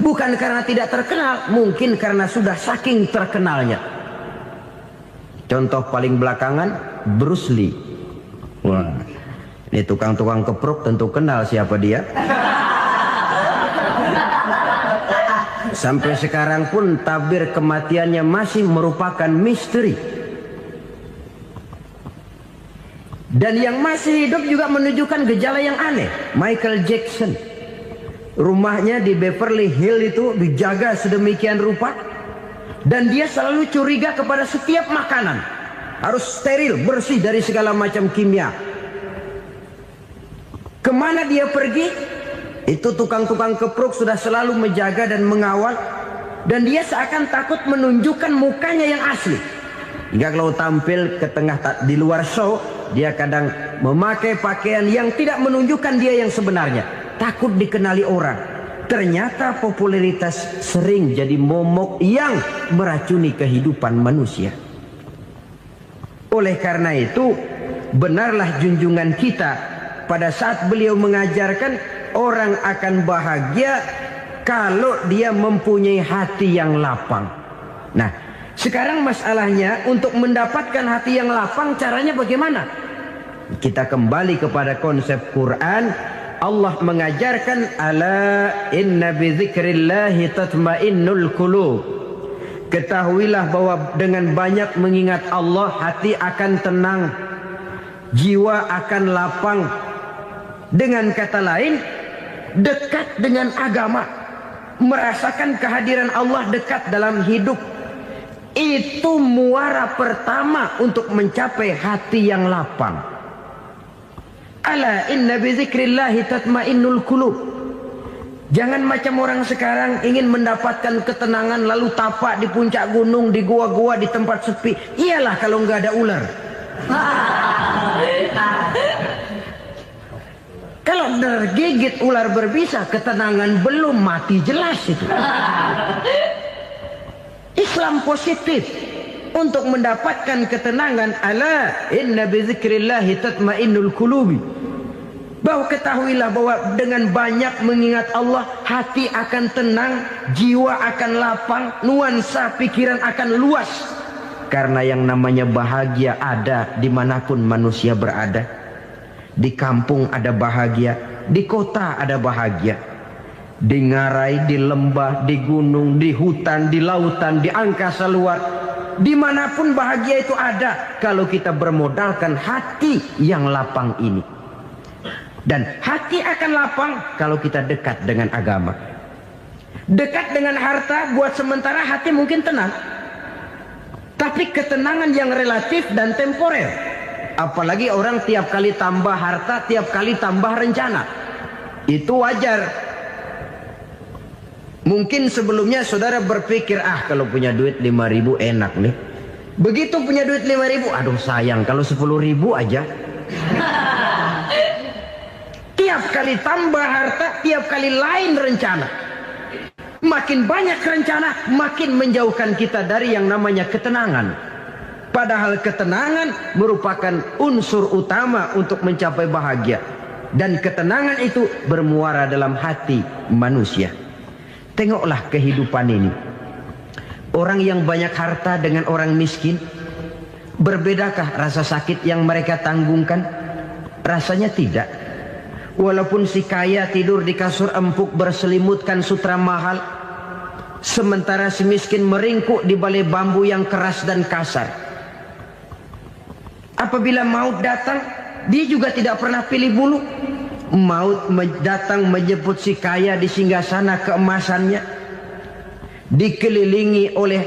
bukan karena tidak terkenal, mungkin karena sudah saking terkenalnya. Contoh paling belakangan, Bruce Lee. Wah, ini tukang-tukang keprok tentu kenal siapa dia. Sampai sekarang pun tabir kematiannya masih merupakan misteri. Dan yang masih hidup juga menunjukkan gejala yang aneh. Michael Jackson, rumahnya di Beverly Hills itu dijaga sedemikian rupa, dan dia selalu curiga kepada setiap makanan harus steril, bersih dari segala macam kimia. Kemana dia pergi, itu tukang-tukang keprok sudah selalu menjaga dan mengawal, dan dia seakan takut menunjukkan mukanya yang asli. Hingga kalau tampil ke tengah di luar show, dia kadang memakai pakaian yang tidak menunjukkan dia yang sebenarnya, takut dikenali orang. Ternyata popularitas sering jadi momok yang meracuni kehidupan manusia. Oleh karena itu, benarlah junjungan kita pada saat beliau mengajarkan orang akan bahagia kalau dia mempunyai hati yang lapang. Nah, sekarang masalahnya untuk mendapatkan hati yang lapang, caranya bagaimana? Kita kembali kepada konsep Quran. Allah mengajarkan, ala inna bidzikrillahi tatmainnul qulub. Ketahuilah bahwa dengan banyak mengingat Allah, hati akan tenang, jiwa akan lapang. Dengan kata lain, dekat dengan agama, merasakan kehadiran Allah dekat dalam hidup, itu muara pertama untuk mencapai hati yang lapang. Ala inna bizikrillahi tatmainnul qulub. Jangan macam orang sekarang ingin mendapatkan ketenangan lalu tapak di puncak gunung, di gua-gua, di tempat sepi. Iyalah kalau nggak ada ular. Kalau tergigit ular berbisa, ketenangan belum, mati jelas itu. Islam positif untuk mendapatkan ketenangan. Ala inna bizikrillahi tatmainnul qulubi. Bahwa ketahuilah bahwa dengan banyak mengingat Allah, hati akan tenang, jiwa akan lapang, nuansa pikiran akan luas. Karena yang namanya bahagia ada dimanapun manusia berada. Di kampung ada bahagia, di kota ada bahagia, di ngarai, di lembah, di gunung, di hutan, di lautan, di angkasa luar, dimanapun bahagia itu ada kalau kita bermodalkan hati yang lapang ini. Dan hati akan lapang kalau kita dekat dengan agama. Dekat dengan harta buat sementara hati mungkin tenang, tapi ketenangan yang relatif dan temporer. Apalagi orang tiap kali tambah harta, tiap kali tambah rencana. Itu wajar. Mungkin sebelumnya saudara berpikir, kalau punya duit 5.000 enak nih. Begitu punya duit 5.000, aduh sayang kalau 10.000 aja. Tiap kali tambah harta, tiap kali lain rencana. Makin banyak rencana, makin menjauhkan kita dari yang namanya ketenangan. Padahal ketenangan merupakan unsur utama untuk mencapai bahagia. Dan ketenangan itu bermuara dalam hati manusia. Tengoklah kehidupan ini. Orang yang banyak harta dengan orang miskin, berbedakah rasa sakit yang mereka tanggungkan? Rasanya tidak. Walaupun si kaya tidur di kasur empuk berselimutkan sutra mahal, sementara si miskin meringkuk di balai bambu yang keras dan kasar. Apabila maut datang, dia juga tidak pernah pilih bulu. Maut datang menjemput si kaya di singgasana keemasannya, dikelilingi oleh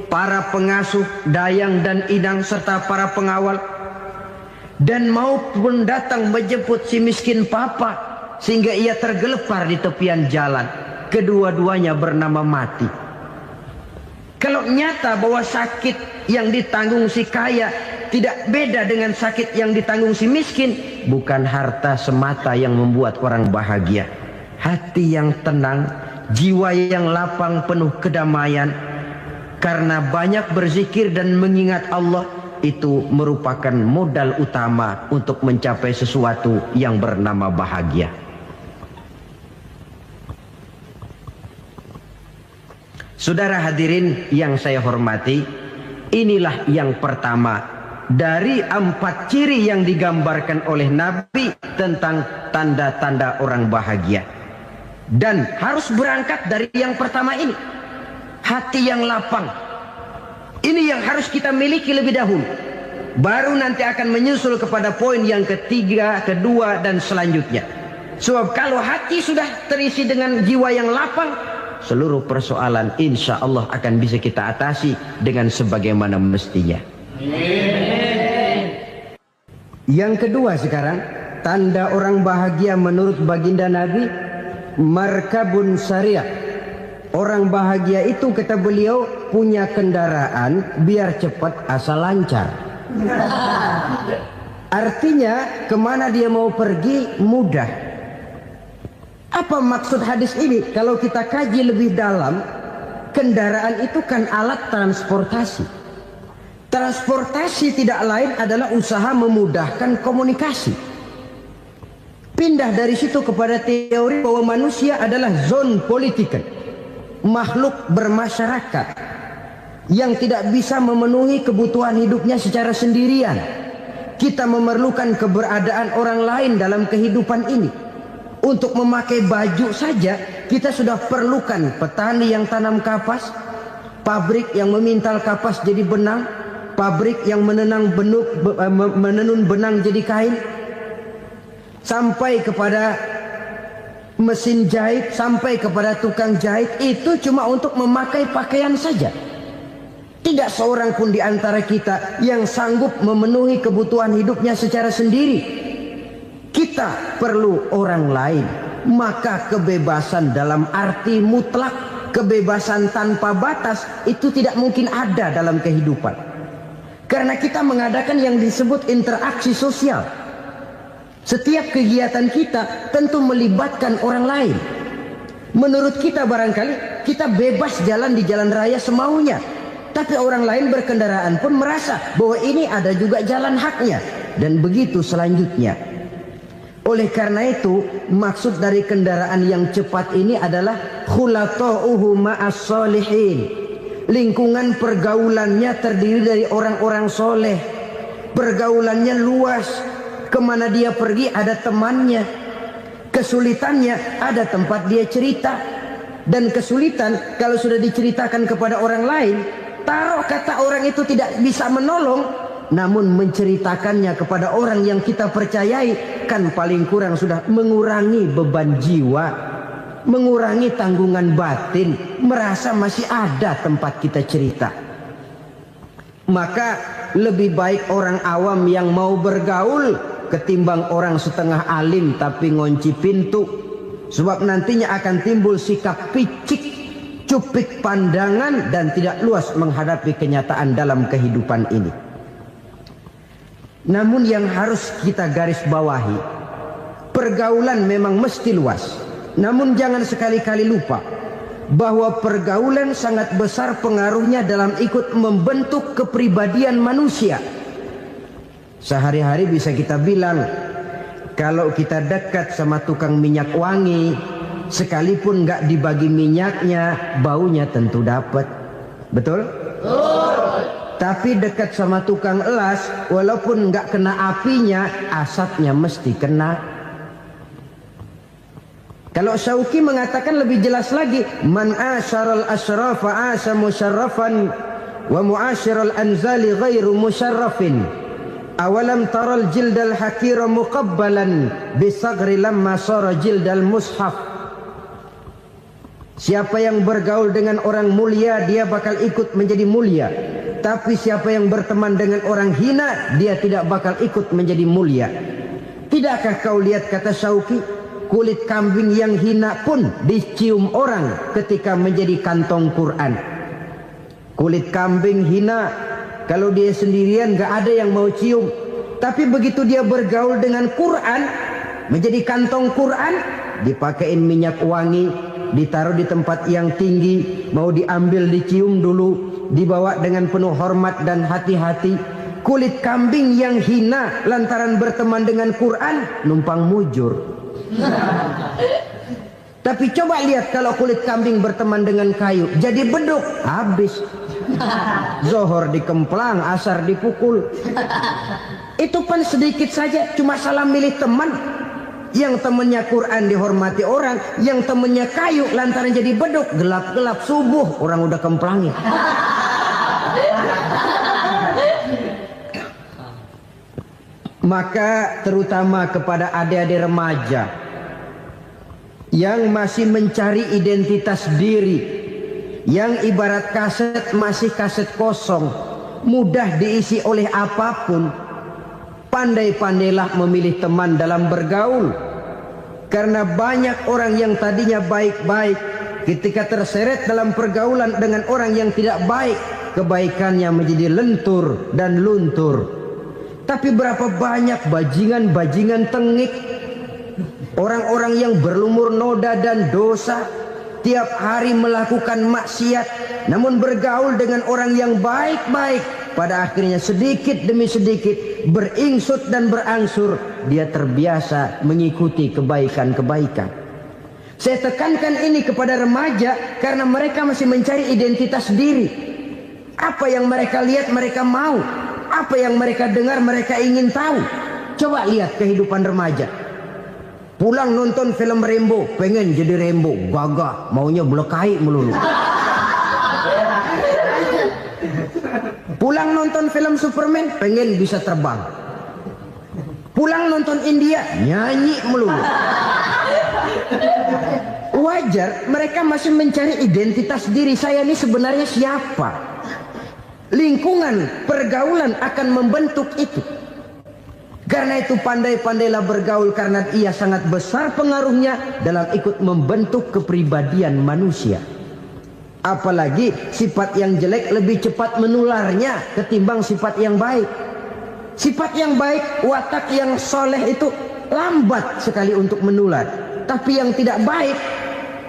para pengasuh, dayang dan inang serta para pengawal. Dan maut pun datang menjemput si miskin papa, sehingga ia tergelepar di tepian jalan. Kedua-duanya bernama mati. Kalau nyata bahwa sakit yang ditanggung si kaya tidak beda dengan sakit yang ditanggung si miskin. Bukan harta semata yang membuat orang bahagia. Hati yang tenang, jiwa yang lapang penuh kedamaian. Karena banyak berzikir dan mengingat Allah, itu merupakan modal utama untuk mencapai sesuatu yang bernama bahagia. Saudara hadirin yang saya hormati, inilah yang pertama dari 4 ciri yang digambarkan oleh Nabi tentang tanda-tanda orang bahagia. Dan harus berangkat dari yang pertama ini, hati yang lapang. Ini yang harus kita miliki lebih dahulu. Baru nanti akan menyusul kepada poin yang ketiga, kedua, dan selanjutnya. Sebab kalau hati sudah terisi dengan jiwa yang lapang, seluruh persoalan insya Allah akan bisa kita atasi dengan sebagaimana mestinya. Yang kedua sekarang, tanda orang bahagia menurut baginda Nabi, markabun syariah. Orang bahagia itu, kata beliau, punya kendaraan biar cepat asal lancar. Artinya kemana dia mau pergi mudah. Apa maksud hadis ini? Kalau kita kaji lebih dalam, kendaraan itu kan alat transportasi. Transportasi tidak lain adalah usaha memudahkan komunikasi. Pindah dari situ kepada teori bahwa manusia adalah zon political, makhluk bermasyarakat yang tidak bisa memenuhi kebutuhan hidupnya secara sendirian. Kita memerlukan keberadaan orang lain dalam kehidupan ini. Untuk memakai baju saja kita sudah perlukan petani yang tanam kapas, pabrik yang memintal kapas jadi benang, pabrik yang menenun benang jadi kain, sampai kepada mesin jahit, sampai kepada tukang jahit. Itu cuma untuk memakai pakaian saja. Tidak seorang pun di antara kita yang sanggup memenuhi kebutuhan hidupnya secara sendiri. Kita perlu orang lain. Maka kebebasan dalam arti mutlak, kebebasan tanpa batas, itu tidak mungkin ada dalam kehidupan. Karena kita mengadakan yang disebut interaksi sosial. Setiap kegiatan kita tentu melibatkan orang lain. Menurut kita barangkali kita bebas jalan di jalan raya semaunya, tapi orang lain berkendaraan pun merasa bahwa ini ada juga jalan haknya. Dan begitu selanjutnya. Oleh karena itu, maksud dari kendaraan yang cepat ini adalah khulato'uhu ma'as solihin. Lingkungan pergaulannya terdiri dari orang-orang soleh. Pergaulannya luas. Kemana dia pergi ada temannya. Kesulitannya ada tempat dia cerita. Dan kesulitan kalau sudah diceritakan kepada orang lain, taruh kata orang itu tidak bisa menolong, namun menceritakannya kepada orang yang kita percayai, kan paling kurang sudah mengurangi beban jiwa, mengurangi tanggungan batin, merasa masih ada tempat kita cerita. Maka lebih baik orang awam yang mau bergaul ketimbang orang setengah alim tapi ngunci pintu. Sebab nantinya akan timbul sikap picik, cupik pandangan, dan tidak luas menghadapi kenyataan dalam kehidupan ini. Namun yang harus kita garis bawahi, pergaulan memang mesti luas. Namun jangan sekali-kali lupa bahwa pergaulan sangat besar pengaruhnya dalam ikut membentuk kepribadian manusia. Sehari-hari bisa kita bilang, kalau kita dekat sama tukang minyak wangi, sekalipun nggak dibagi minyaknya, baunya tentu dapat. Betul? Tapi dekat sama tukang elas, walaupun nggak kena apinya, asapnya mesti kena. Kalau Syauqi mengatakan lebih jelas lagi, man asyaral asrafa asa musyarrafan wa muasyiral anzali ghairu musyarrafin. Awalam taral jildal hakira muqabbalan bisagri lamma sara jildal mushaf. Siapa yang bergaul dengan orang mulia, dia bakal ikut menjadi mulia. Tapi siapa yang berteman dengan orang hina, dia tidak bakal ikut menjadi mulia. Tidakkah kau lihat, kata Syauqi, kulit kambing yang hina pun dicium orang ketika menjadi kantong Quran. Kulit kambing hina Kalau dia sendirian gak ada yang mau cium. Tapi begitu dia bergaul dengan Quran, menjadi kantong Quran, dipakein minyak wangi, ditaruh di tempat yang tinggi, mau diambil dicium dulu, dibawa dengan penuh hormat dan hati-hati. Kulit kambing yang hina lantaran berteman dengan Quran, numpang mujur. Tapi coba lihat kalau kulit kambing berteman dengan kayu, jadi beduk, habis. Zohor dikemplang, asar dipukul. Itu pun sedikit saja, cuma salah milih teman. Yang temannya Quran dihormati orang, yang temannya kayu lantaran jadi beduk, gelap-gelap subuh orang udah kemplangi. Maka terutama kepada adik-adik remaja yang masih mencari identitas diri, yang ibarat kaset masih kaset kosong, mudah diisi oleh apapun, pandai-pandailah memilih teman dalam bergaul. Karena banyak orang yang tadinya baik-baik, ketika terseret dalam pergaulan dengan orang yang tidak baik, kebaikannya menjadi lentur dan luntur. Tapi berapa banyak bajingan-bajingan tengik, orang-orang yang berlumur noda dan dosa, tiap hari melakukan maksiat, namun bergaul dengan orang yang baik-baik, pada akhirnya sedikit demi sedikit beringsut dan berangsur dia terbiasa mengikuti kebaikan-kebaikan. Saya tekankan ini kepada remaja karena mereka masih mencari identitas diri. Apa yang mereka lihat mereka mau, apa yang mereka dengar mereka ingin tahu. Coba lihat kehidupan remaja. Pulang nonton film Rambo, pengen jadi Rambo, gagah, maunya belekai melulu. Pulang nonton film Superman, pengen bisa terbang. Pulang nonton India, nyanyi melulu. Wajar, mereka masih mencari identitas diri. Saya ini sebenarnya siapa? Lingkungan, pergaulan akan membentuk itu. Karena itu pandai-pandailah bergaul, karena ia sangat besar pengaruhnya dalam ikut membentuk kepribadian manusia. Apalagi sifat yang jelek lebih cepat menularnya ketimbang sifat yang baik. Sifat yang baik, watak yang soleh itu lambat sekali untuk menular. Tapi yang tidak baik,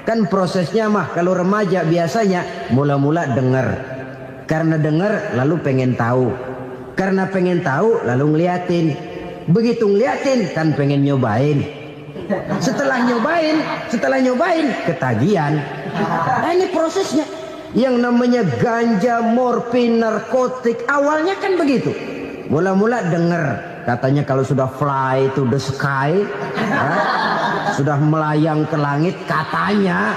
kan prosesnya mah kalau remaja biasanya mula-mula dengar. Karena dengar lalu pengen tahu. Karena pengen tahu lalu ngeliatin. Begitu ngeliatin kan pengen nyobain. Setelah nyobain ketagihan. Nah ini prosesnya. Yang namanya ganja, morfin, narkotik, awalnya kan begitu. Mula-mula dengar, katanya kalau sudah fly to the sky, sudah melayang ke langit, katanya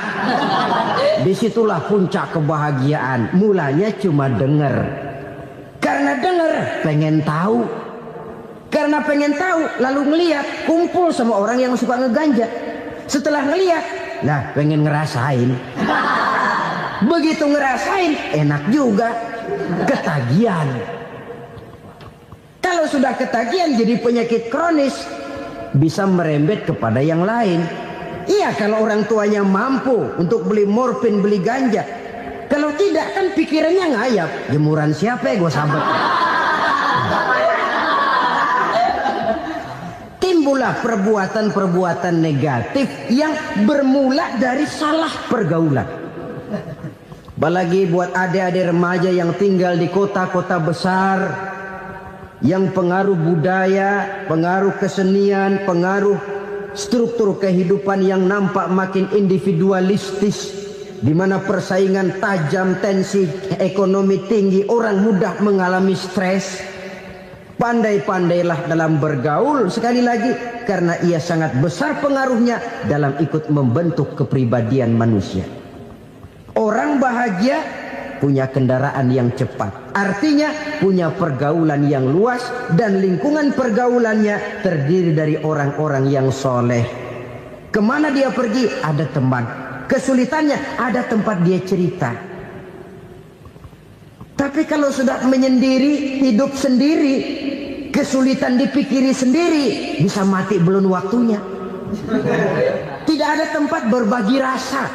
disitulah puncak kebahagiaan. Mulanya cuma dengar. Karena dengar pengen tahu. Karena pengen tahu lalu ngeliat, kumpul sama orang yang suka ngeganja. Setelah ngeliat, nah pengen ngerasain. Begitu ngerasain enak juga, ketagihan. Kalau sudah ketagihan jadi penyakit kronis, bisa merembet kepada yang lain. Iya kalau orang tuanya mampu untuk beli morfin, beli ganja. Kalau tidak kan pikirannya ngayap. Jemuran siapa ya gue sabet. Timbullah perbuatan-perbuatan negatif yang bermula dari salah pergaulan. Apalagi buat adik-adik remaja yang tinggal di kota-kota besar, yang pengaruh budaya, pengaruh kesenian, pengaruh struktur kehidupan yang nampak makin individualistis, di mana persaingan tajam, tensi ekonomi tinggi, orang mudah mengalami stres. Pandai-pandailah dalam bergaul, sekali lagi, karena ia sangat besar pengaruhnya dalam ikut membentuk kepribadian manusia. Orang bahagia punya kendaraan yang cepat, artinya punya pergaulan yang luas, dan lingkungan pergaulannya terdiri dari orang-orang yang soleh. Kemana dia pergi ada teman, kesulitannya ada tempat dia cerita. Tapi kalau sudah menyendiri, hidup sendiri, kesulitan dipikiri sendiri, bisa mati belum waktunya. Tidak ada tempat berbagi rasa,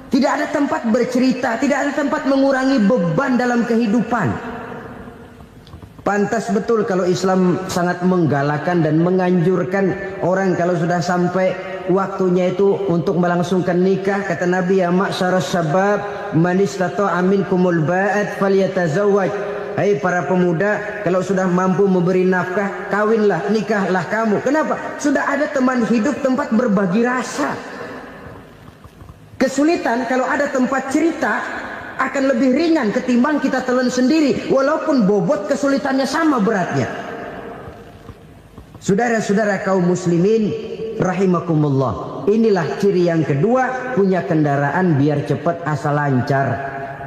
tidak ada tempat bercerita, tidak ada tempat mengurangi beban dalam kehidupan. Pantas betul kalau Islam sangat menggalakkan dan menganjurkan orang kalau sudah sampai waktunya itu untuk melangsungkan nikah. Kata Nabi, ya ma'syaras syabab man istata'a minkumul ba'at falyatazawwaj. Hai para pemuda, kalau sudah mampu memberi nafkah, kawinlah, nikahlah kamu. Kenapa? Sudah ada teman hidup, tempat berbagi rasa. Kesulitan kalau ada tempat cerita akan lebih ringan ketimbang kita telan sendiri, walaupun bobot kesulitannya sama beratnya. Saudara-saudara kaum muslimin rahimakumullah, inilah ciri yang kedua, punya kendaraan biar cepat asal lancar.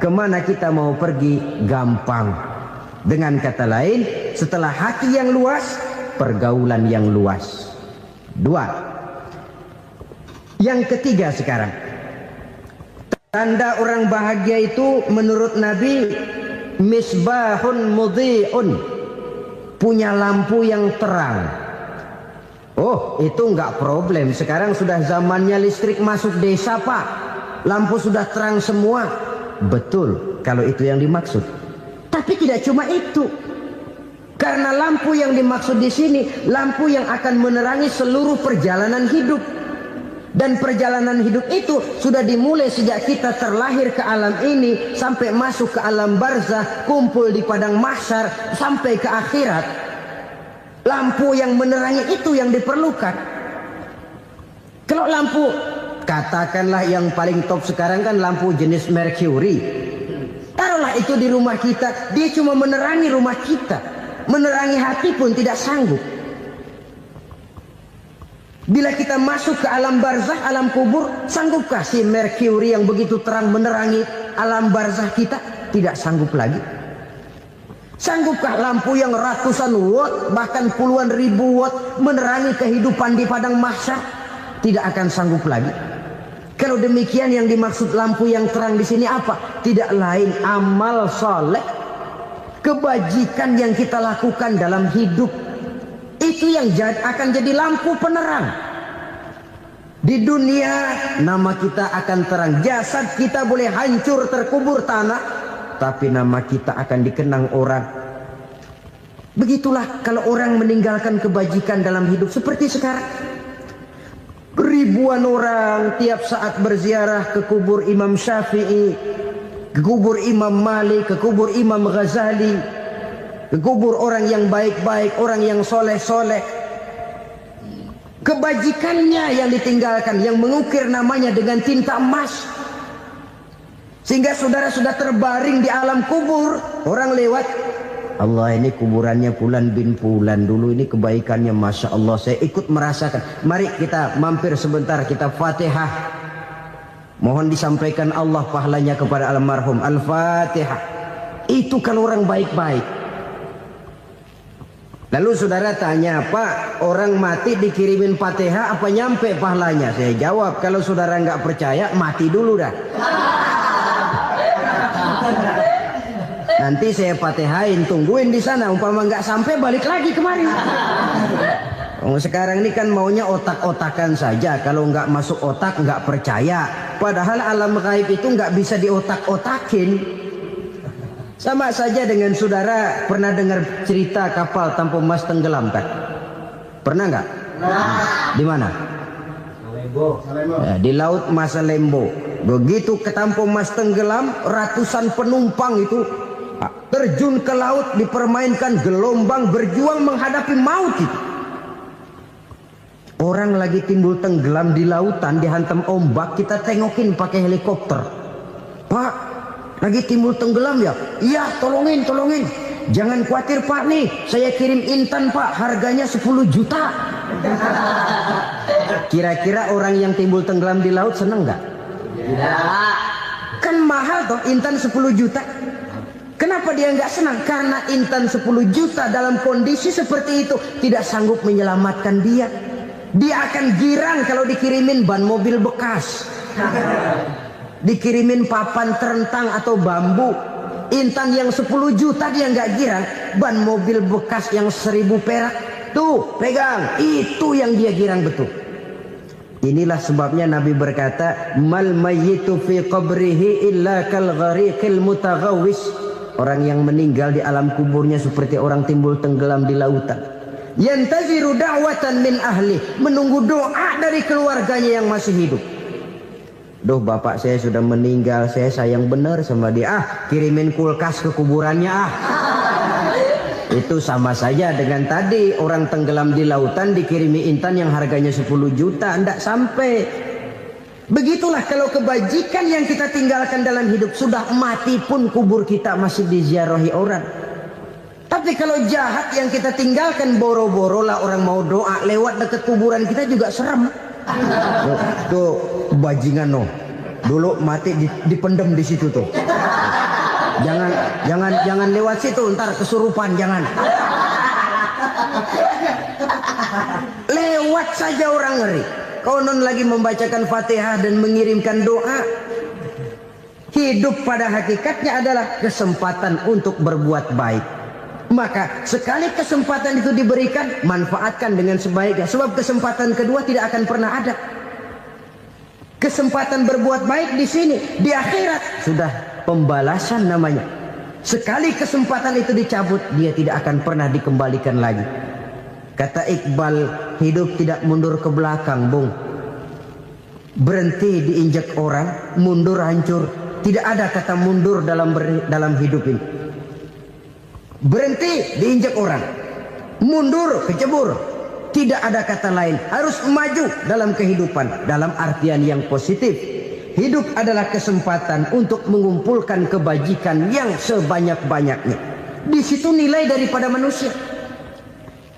Kemana kita mau pergi gampang. Dengan kata lain, setelah hati yang luas, pergaulan yang luas. Dua. Yang ketiga sekarang, tanda orang bahagia itu menurut Nabi, misbahun mudhi'un, punya lampu yang terang. Oh, itu enggak problem. Sekarang sudah zamannya listrik masuk desa, Pak. Lampu sudah terang semua. Betul, kalau itu yang dimaksud. Tapi tidak cuma itu. Karena lampu yang dimaksud di sini, lampu yang akan menerangi seluruh perjalanan hidup. Dan perjalanan hidup itu sudah dimulai sejak kita terlahir ke alam ini sampai masuk ke alam barzah, kumpul di padang mahsyar sampai ke akhirat. Lampu yang menerangi itu yang diperlukan. Kalau lampu, katakanlah yang paling top sekarang kan lampu jenis Mercury. Taruhlah itu di rumah kita, dia cuma menerangi rumah kita. Menerangi hati pun tidak sanggup. Bila kita masuk ke alam barzah, alam kubur, sanggupkah si Mercury yang begitu terang menerangi alam barzah kita? Tidak sanggup lagi. Sanggupkah lampu yang ratusan watt, bahkan puluhan ribu watt menerangi kehidupan di padang mahsyar? Tidak akan sanggup lagi. Kalau demikian, yang dimaksud lampu yang terang di sini apa? Tidak lain amal soleh, kebajikan yang kita lakukan dalam hidup. Itu yang akan jadi lampu penerang. Di dunia nama kita akan terang. Jasad kita boleh hancur terkubur tanah, tapi nama kita akan dikenang orang. Begitulah kalau orang meninggalkan kebajikan dalam hidup seperti sekarang. Ribuan orang tiap saat berziarah ke kubur Imam Syafi'i, ke kubur Imam Malik, ke kubur Imam Ghazali, ke kubur orang yang baik-baik, orang yang soleh-soleh. Kebajikannya yang ditinggalkan, yang mengukir namanya dengan tinta emas. Sehingga saudara sudah terbaring di alam kubur, orang lewat, Allah, ini kuburannya Fulan bin Fulan, dulu ini kebaikannya Masya Allah, saya ikut merasakan. Mari kita mampir sebentar, kita Fatihah. Mohon disampaikan Allah pahalanya kepada almarhum. Al-Fatihah. Itu kalau orang baik-baik. Lalu saudara tanya, Pak, orang mati dikirimin Fatihah apa nyampe pahalanya? Saya jawab, kalau saudara nggak percaya, mati dulu dah. Nanti saya Fatihain, tungguin di sana. Umpama nggak sampai, balik lagi kemari. Sekarang ini kan maunya otak-otakan saja. Kalau nggak masuk otak, nggak percaya. Padahal alam gaib itu nggak bisa diotak-otakin. Sama saja dengan saudara pernah dengar cerita kapal Tampu Mas tenggelam kan? Pernah nggak? Di mana? Di Laut Masalembo. Begitu ke Tampu Mas tenggelam, ratusan penumpang itu terjun ke laut, dipermainkan gelombang, berjuang menghadapi maut itu. Orang lagi timbul tenggelam di lautan, dihantam ombak, kita tengokin pakai helikopter. Pak, lagi timbul tenggelam ya? Iya, tolongin. Jangan khawatir Pak, nih saya kirim intan Pak, harganya 10 juta. Kira-kira orang yang timbul tenggelam di laut seneng nggak? Tidak. Kan mahal toh intan 10 juta. Kenapa dia nggak senang? Karena intan 10 juta dalam kondisi seperti itu tidak sanggup menyelamatkan dia. Dia akan girang kalau dikirimin ban mobil bekas, dikirimin papan terentang atau bambu. Intan yang 10 juta dia nggak girang. Ban mobil bekas yang 1000 perak, tuh pegang, itu yang dia girang betul. Inilah sebabnya Nabi berkata, mal mayyitu fi qabrihi illa kal ghariqil mutaghawwis. Orang yang meninggal di alam kuburnya seperti orang timbul tenggelam di lautan. Yantaziru da'watan min ahli, menunggu doa dari keluarganya yang masih hidup. Duh, bapak saya sudah meninggal, saya sayang benar sama dia. Kirimin kulkas ke kuburannya Itu sama saja dengan tadi orang tenggelam di lautan dikirimi intan yang harganya 10 juta, tidak sampai. Begitulah kalau kebajikan yang kita tinggalkan dalam hidup, sudah mati pun kubur kita masih diziarahi orang. Tapi kalau jahat yang kita tinggalkan, boro-boro lah orang mau doa lewat dekat kuburan kita juga serem. Tuh bajingan dulu mati dipendem di situ tuh. Jangan lewat situ, ntar kesurupan, jangan. Lewat saja orang ngeri. Konon lagi membacakan Fatihah dan mengirimkan doa. Hidup pada hakikatnya adalah kesempatan untuk berbuat baik. Maka sekali kesempatan itu diberikan, manfaatkan dengan sebaiknya. Sebab kesempatan kedua tidak akan pernah ada. Kesempatan berbuat baik di sini, di akhirat sudah pembalasan namanya. Sekali kesempatan itu dicabut, dia tidak akan pernah dikembalikan lagi. Kata Iqbal, hidup tidak mundur ke belakang, Bung. Berhenti diinjak orang, mundur hancur. Tidak ada kata mundur dalam hidup ini. Berhenti diinjak orang, mundur kecebur. Tidak ada kata lain. Harus maju dalam kehidupan, dalam artian yang positif. Hidup adalah kesempatan untuk mengumpulkan kebajikan yang sebanyak-banyaknya. Di situ nilai daripada manusia.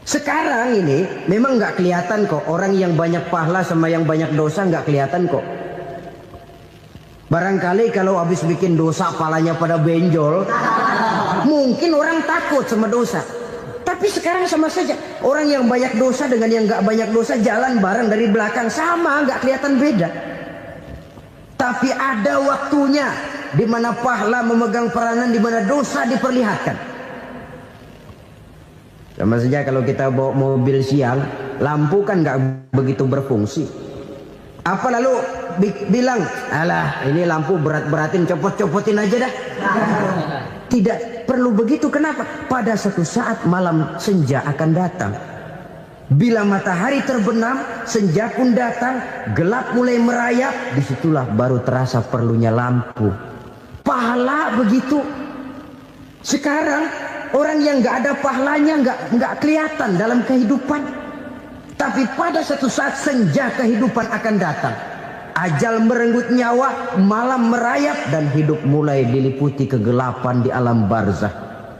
Sekarang ini memang nggak kelihatan kok, orang yang banyak pahala sama yang banyak dosa nggak kelihatan kok. Barangkali kalau habis bikin dosa palanya pada benjol, mungkin orang takut sama dosa. Tapi sekarang sama saja, orang yang banyak dosa dengan yang nggak banyak dosa jalan bareng dari belakang, sama, nggak kelihatan beda. Tapi ada waktunya di mana pahala memegang peranan, di mana dosa diperlihatkan. Sama saja kalau kita bawa mobil siang, lampu kan nggak begitu berfungsi. Apa lalu bilang, alah ini lampu berat-beratin, copot-copotin aja dah. Tidak perlu begitu. Kenapa? Pada suatu saat malam senja akan datang. Bila matahari terbenam, senja pun datang, gelap mulai merayap, disitulah baru terasa perlunya lampu. Pahala begitu. Sekarang orang yang nggak ada pahalanya nggak kelihatan dalam kehidupan. Tapi pada suatu saat senja kehidupan akan datang. Ajal merenggut nyawa, malam merayap, dan hidup mulai diliputi kegelapan di alam barzah.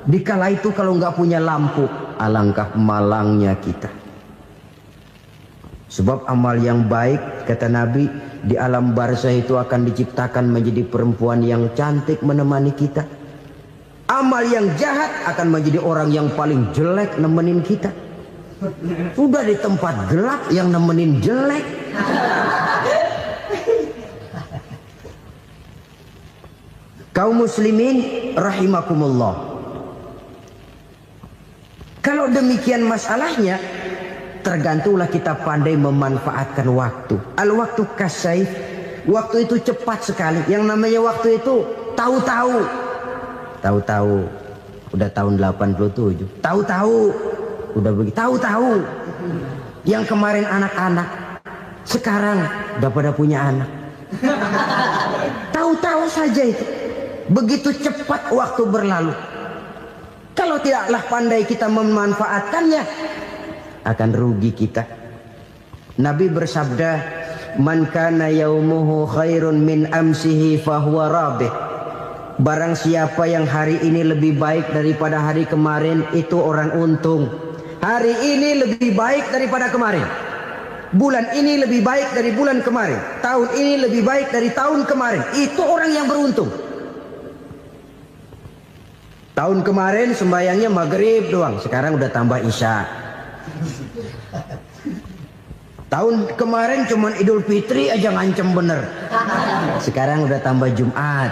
Dikala itu kalau nggak punya lampu, alangkah malangnya kita. Sebab amal yang baik, kata Nabi, di alam barzah itu akan diciptakan menjadi perempuan yang cantik menemani kita. Amal yang jahat akan menjadi orang yang paling jelek nemenin kita. Sudah di tempat gelap yang nemenin jelek. Kaum muslimin rahimakumullah. Kalau demikian masalahnya, tergantunglah kita pandai memanfaatkan waktu. Al-waktu kasayf. Waktu itu cepat sekali. Yang namanya waktu itu tahu-tahu. Tahu-tahu udah tahun 87. Tahu-tahu udah begitu. Tahu-tahu yang kemarin anak-anak sekarang udah pada punya anak. Tahu-tahu saja itu. Begitu cepat waktu berlalu. Kalau tidaklah pandai kita memanfaatkannya, akan rugi kita. Nabi bersabda, "Man kana yaumuhu khairun min amsihi fahuwa rabih." Barang siapa yang hari ini lebih baik daripada hari kemarin, itu orang untung. Hari ini lebih baik daripada kemarin. Bulan ini lebih baik dari bulan kemarin. Tahun ini lebih baik dari tahun kemarin. Itu orang yang beruntung. Tahun kemarin sembayangnya maghrib doang, sekarang udah tambah isya. Tahun kemarin cuman Idul Fitri aja ngancem bener, sekarang udah tambah Jumat,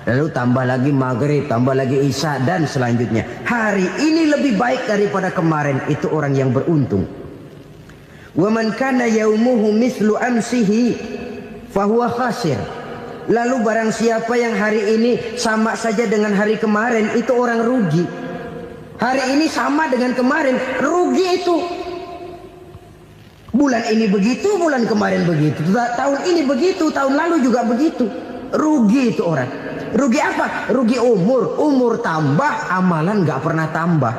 lalu tambah lagi maghrib, tambah lagi isya, dan selanjutnya. Hari ini lebih baik daripada kemarin, itu orang yang beruntung. Wa man kana yaumuhu mislu amsihi fahuwa khasir. Lalu barang siapa yang hari ini sama saja dengan hari kemarin, itu orang rugi. Hari ini sama dengan kemarin, rugi itu. Bulan ini begitu, bulan kemarin begitu, tahun ini begitu, tahun lalu juga begitu. Rugi itu orang. Rugi apa? Rugi umur. Umur tambah, amalan gak pernah tambah.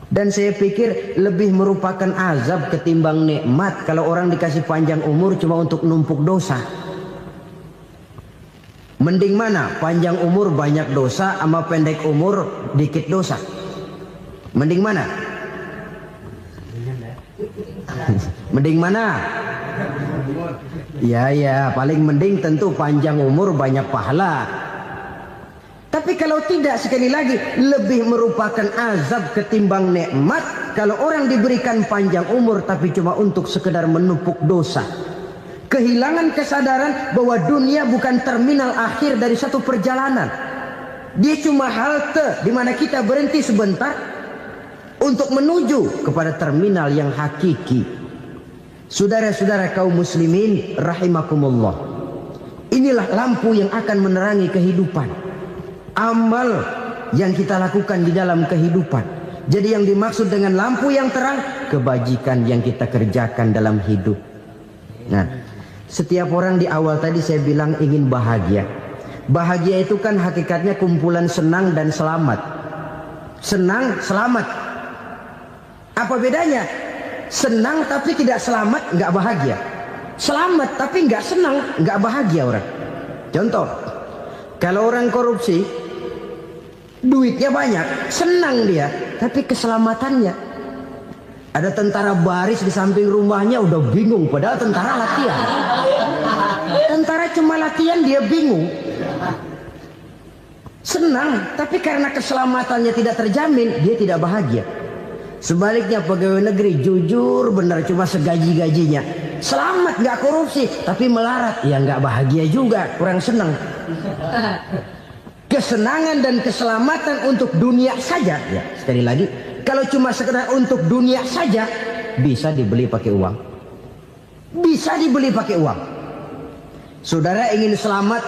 Dan saya pikir lebih merupakan azab ketimbang nikmat kalau orang dikasih panjang umur cuma untuk numpuk dosa. Mending mana? Panjang umur banyak dosa sama pendek umur dikit dosa. Mending mana? Mending mana? Ya, paling mending tentu panjang umur banyak pahala. Tapi kalau tidak, sekali lagi, lebih merupakan azab ketimbang nikmat kalau orang diberikan panjang umur tapi cuma untuk sekedar menumpuk dosa. Kehilangan kesadaran bahwa dunia bukan terminal akhir dari satu perjalanan. Dia cuma halte di mana kita berhenti sebentar untuk menuju kepada terminal yang hakiki. Saudara-saudara kaum muslimin rahimakumullah, inilah lampu yang akan menerangi kehidupan. Amal yang kita lakukan di dalam kehidupan. Jadi yang dimaksud dengan lampu yang terang, kebajikan yang kita kerjakan dalam hidup. Nah, setiap orang di awal tadi saya bilang ingin bahagia. Bahagia itu kan hakikatnya kumpulan senang dan selamat. Senang, selamat. Apa bedanya? Senang tapi tidak selamat, nggak bahagia. Selamat tapi nggak senang, nggak bahagia orang. Contoh, kalau orang korupsi, duitnya banyak, senang dia, tapi keselamatannya. Ada tentara baris di samping rumahnya udah bingung, padahal tentara latihan. Tentara cuma latihan, dia bingung. Senang, tapi karena keselamatannya tidak terjamin, dia tidak bahagia. Sebaliknya pegawai negeri jujur benar cuma segaji-gajinya, selamat nggak korupsi tapi melarat, ya nggak bahagia juga, kurang senang. Kesenangan dan keselamatan untuk dunia saja, ya sekali lagi, kalau cuma sekedar untuk dunia saja bisa dibeli pakai uang, bisa dibeli pakai uang. Saudara ingin selamat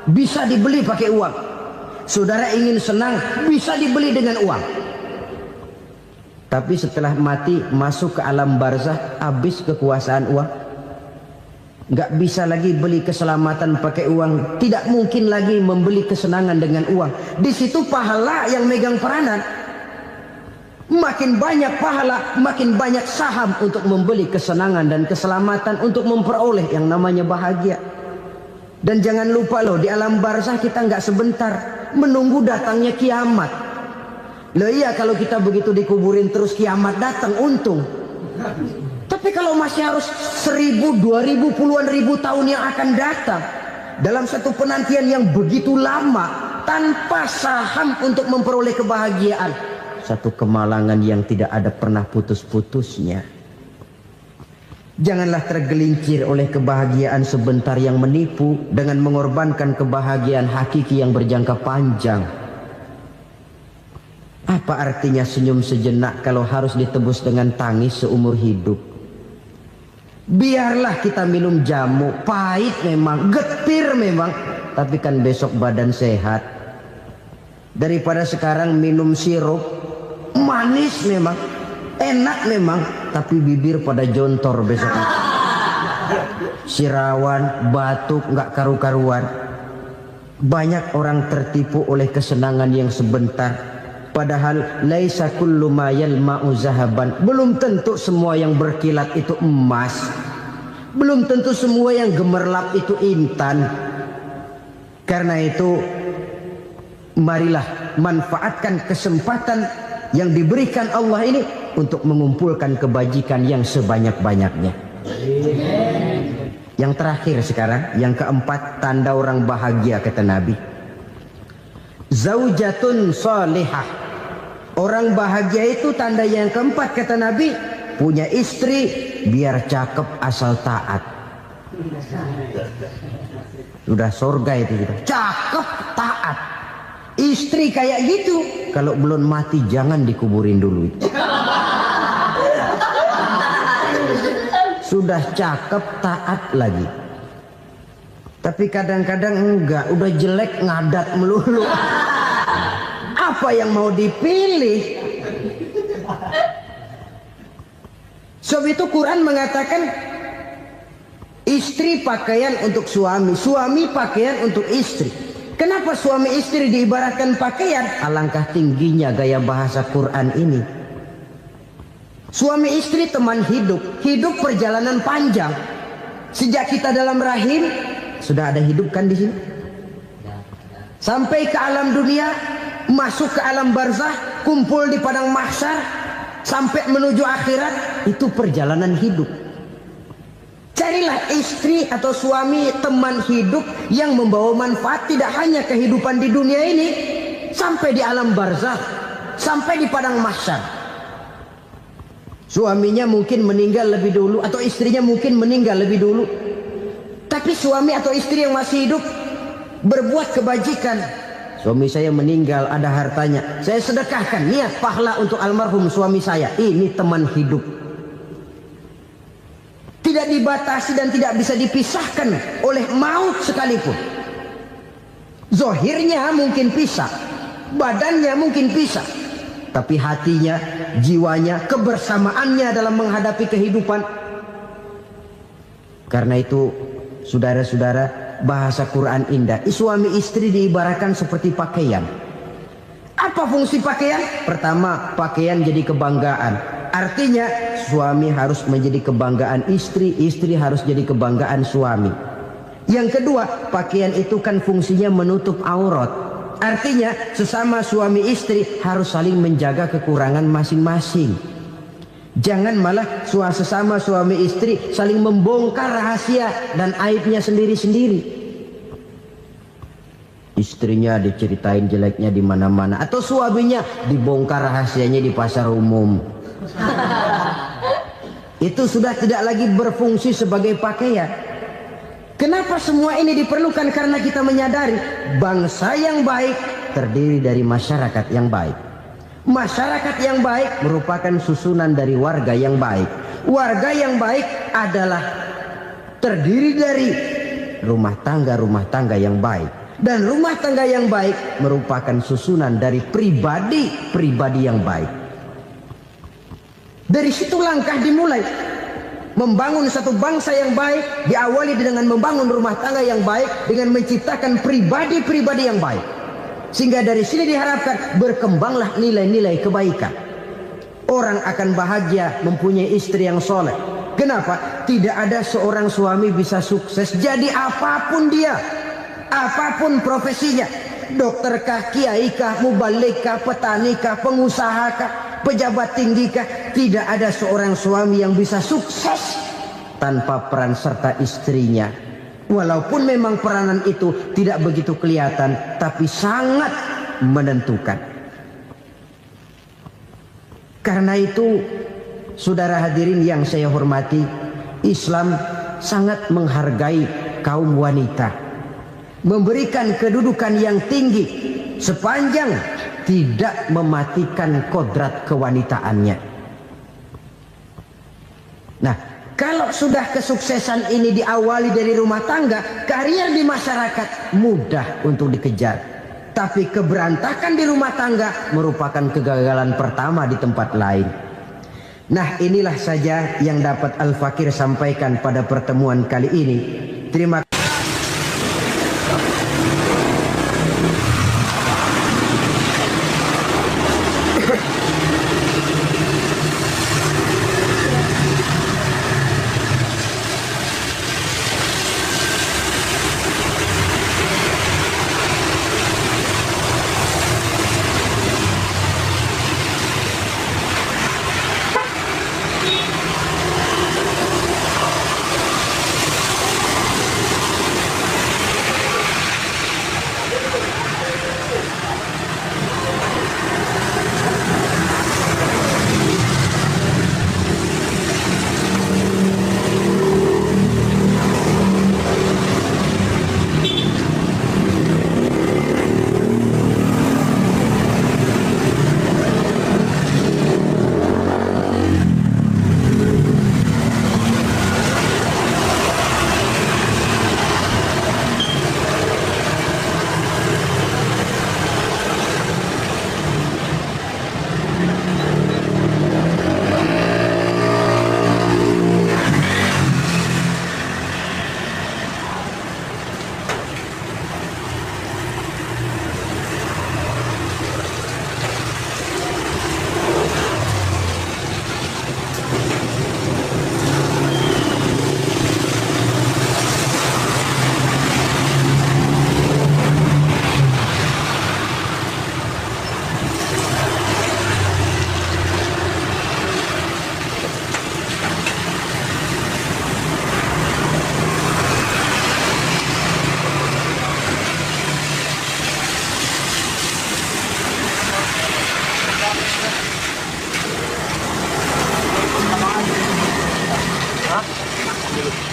bisa dibeli pakai uang, saudara ingin senang bisa dibeli dengan uang. Tapi setelah mati masuk ke alam barzah, habis kekuasaan uang. Nggak bisa lagi beli keselamatan pakai uang. Tidak mungkin lagi membeli kesenangan dengan uang. Di situ pahala yang megang peranan. Makin banyak pahala, makin banyak saham untuk membeli kesenangan dan keselamatan, untuk memperoleh yang namanya bahagia. Dan jangan lupa loh, di alam barzah kita nggak sebentar, menunggu datangnya kiamat. Loh iya, kalau kita begitu dikuburin terus kiamat datang, untung. Tapi kalau masih harus 1000, 2000, puluhan ribu tahun yang akan datang, dalam satu penantian yang begitu lama, tanpa saham untuk memperoleh kebahagiaan, satu kemalangan yang tidak ada pernah putus-putusnya. Janganlah tergelincir oleh kebahagiaan sebentar yang menipu dengan mengorbankan kebahagiaan hakiki yang berjangka panjang. Apa artinya senyum sejenak kalau harus ditebus dengan tangis seumur hidup? Biarlah kita minum jamu, pahit memang, getir memang, tapi kan besok badan sehat. Daripada sekarang minum sirup, manis memang, enak memang, tapi bibir pada jontor besok. Sirawan, batuk, nggak karu-karuan. Banyak orang tertipu oleh kesenangan yang sebentar. Padahal laisa kullu ma yalma'u zahaban. Belum tentu semua yang berkilat itu emas. Belum tentu semua yang gemerlap itu intan. Karena itu marilah manfaatkan kesempatan yang diberikan Allah ini untuk mengumpulkan kebajikan yang sebanyak-banyaknya. Yang terakhir sekarang, yang keempat, tanda orang bahagia kata Nabi. Zaujatun salihah. Orang bahagia itu tanda yang keempat kata Nabi, punya istri biar cakep asal taat. Sudah surga itu kita. Cakep taat. Istri kayak gitu, kalau belum mati jangan dikuburin dulu. Sudah cakep taat lagi. Tapi kadang-kadang enggak, udah jelek ngadat melulu. Apa yang mau dipilih? Sebab itu Quran mengatakan istri pakaian untuk suami, suami pakaian untuk istri. Kenapa suami istri diibaratkan pakaian? Alangkah tingginya gaya bahasa Quran ini. Suami istri teman hidup, hidup perjalanan panjang. Sejak kita dalam rahim sudah ada hidup kan di sini. Sampai ke alam dunia, masuk ke alam barzah, kumpul di padang mahsyar, sampai menuju akhirat, itu perjalanan hidup. Carilah istri atau suami teman hidup yang membawa manfaat tidak hanya kehidupan di dunia ini, sampai di alam barzah, sampai di padang mahsyar. Suaminya mungkin meninggal lebih dulu atau istrinya mungkin meninggal lebih dulu. Tapi suami atau istri yang masih hidup berbuat kebajikan. Suami saya meninggal, ada hartanya, saya sedekahkan, niat pahala untuk almarhum suami saya. Ini teman hidup. Tidak dibatasi dan tidak bisa dipisahkan oleh maut sekalipun. Zohirnya mungkin pisah, badannya mungkin pisah, tapi hatinya, jiwanya, kebersamaannya dalam menghadapi kehidupan. Karena itu, saudara-saudara, bahasa Quran indah. Suami istri diibaratkan seperti pakaian. Apa fungsi pakaian? Pertama, pakaian jadi kebanggaan. Artinya suami harus menjadi kebanggaan istri, istri harus jadi kebanggaan suami. Yang kedua, pakaian itu kan fungsinya menutup aurat. Artinya sesama suami istri harus saling menjaga kekurangan masing-masing. Jangan malah sesama suami istri saling membongkar rahasia dan aibnya sendiri-sendiri. Istrinya diceritain jeleknya di mana-mana, atau suaminya dibongkar rahasianya di pasar umum. Itu sudah tidak lagi berfungsi sebagai pakaian. Kenapa semua ini diperlukan? Karena kita menyadari bangsa yang baik terdiri dari masyarakat yang baik. Masyarakat yang baik merupakan susunan dari warga yang baik. Warga yang baik adalah terdiri dari rumah tangga yang baik. Dan rumah tangga yang baik merupakan susunan dari pribadi yang baik. Dari situ langkah dimulai. Membangun satu bangsa yang baik diawali dengan membangun rumah tangga yang baik, dengan menciptakan pribadi-pribadi yang baik. Sehingga dari sini diharapkan berkembanglah nilai-nilai kebaikan. Orang akan bahagia mempunyai istri yang soleh. Kenapa? Tidak ada seorang suami bisa sukses jadi apapun dia, apapun profesinya. Dokterkah, kiaikah, mubalikah, petanikah, pengusahakah, pejabat tinggikah, tidak ada seorang suami yang bisa sukses tanpa peran serta istrinya. Walaupun memang peranan itu tidak begitu kelihatan, tapi sangat menentukan. Karena itu, saudara hadirin yang saya hormati, Islam sangat menghargai kaum wanita, memberikan kedudukan yang tinggi sepanjang tidak mematikan kodrat kewanitaannya. Nah, kalau sudah kesuksesan ini diawali dari rumah tangga, karier di masyarakat mudah untuk dikejar. Tapi keberantakan di rumah tangga merupakan kegagalan pertama di tempat lain. Nah, inilah saja yang dapat Al-Fakir sampaikan pada pertemuan kali ini. Terima kasih. dulu.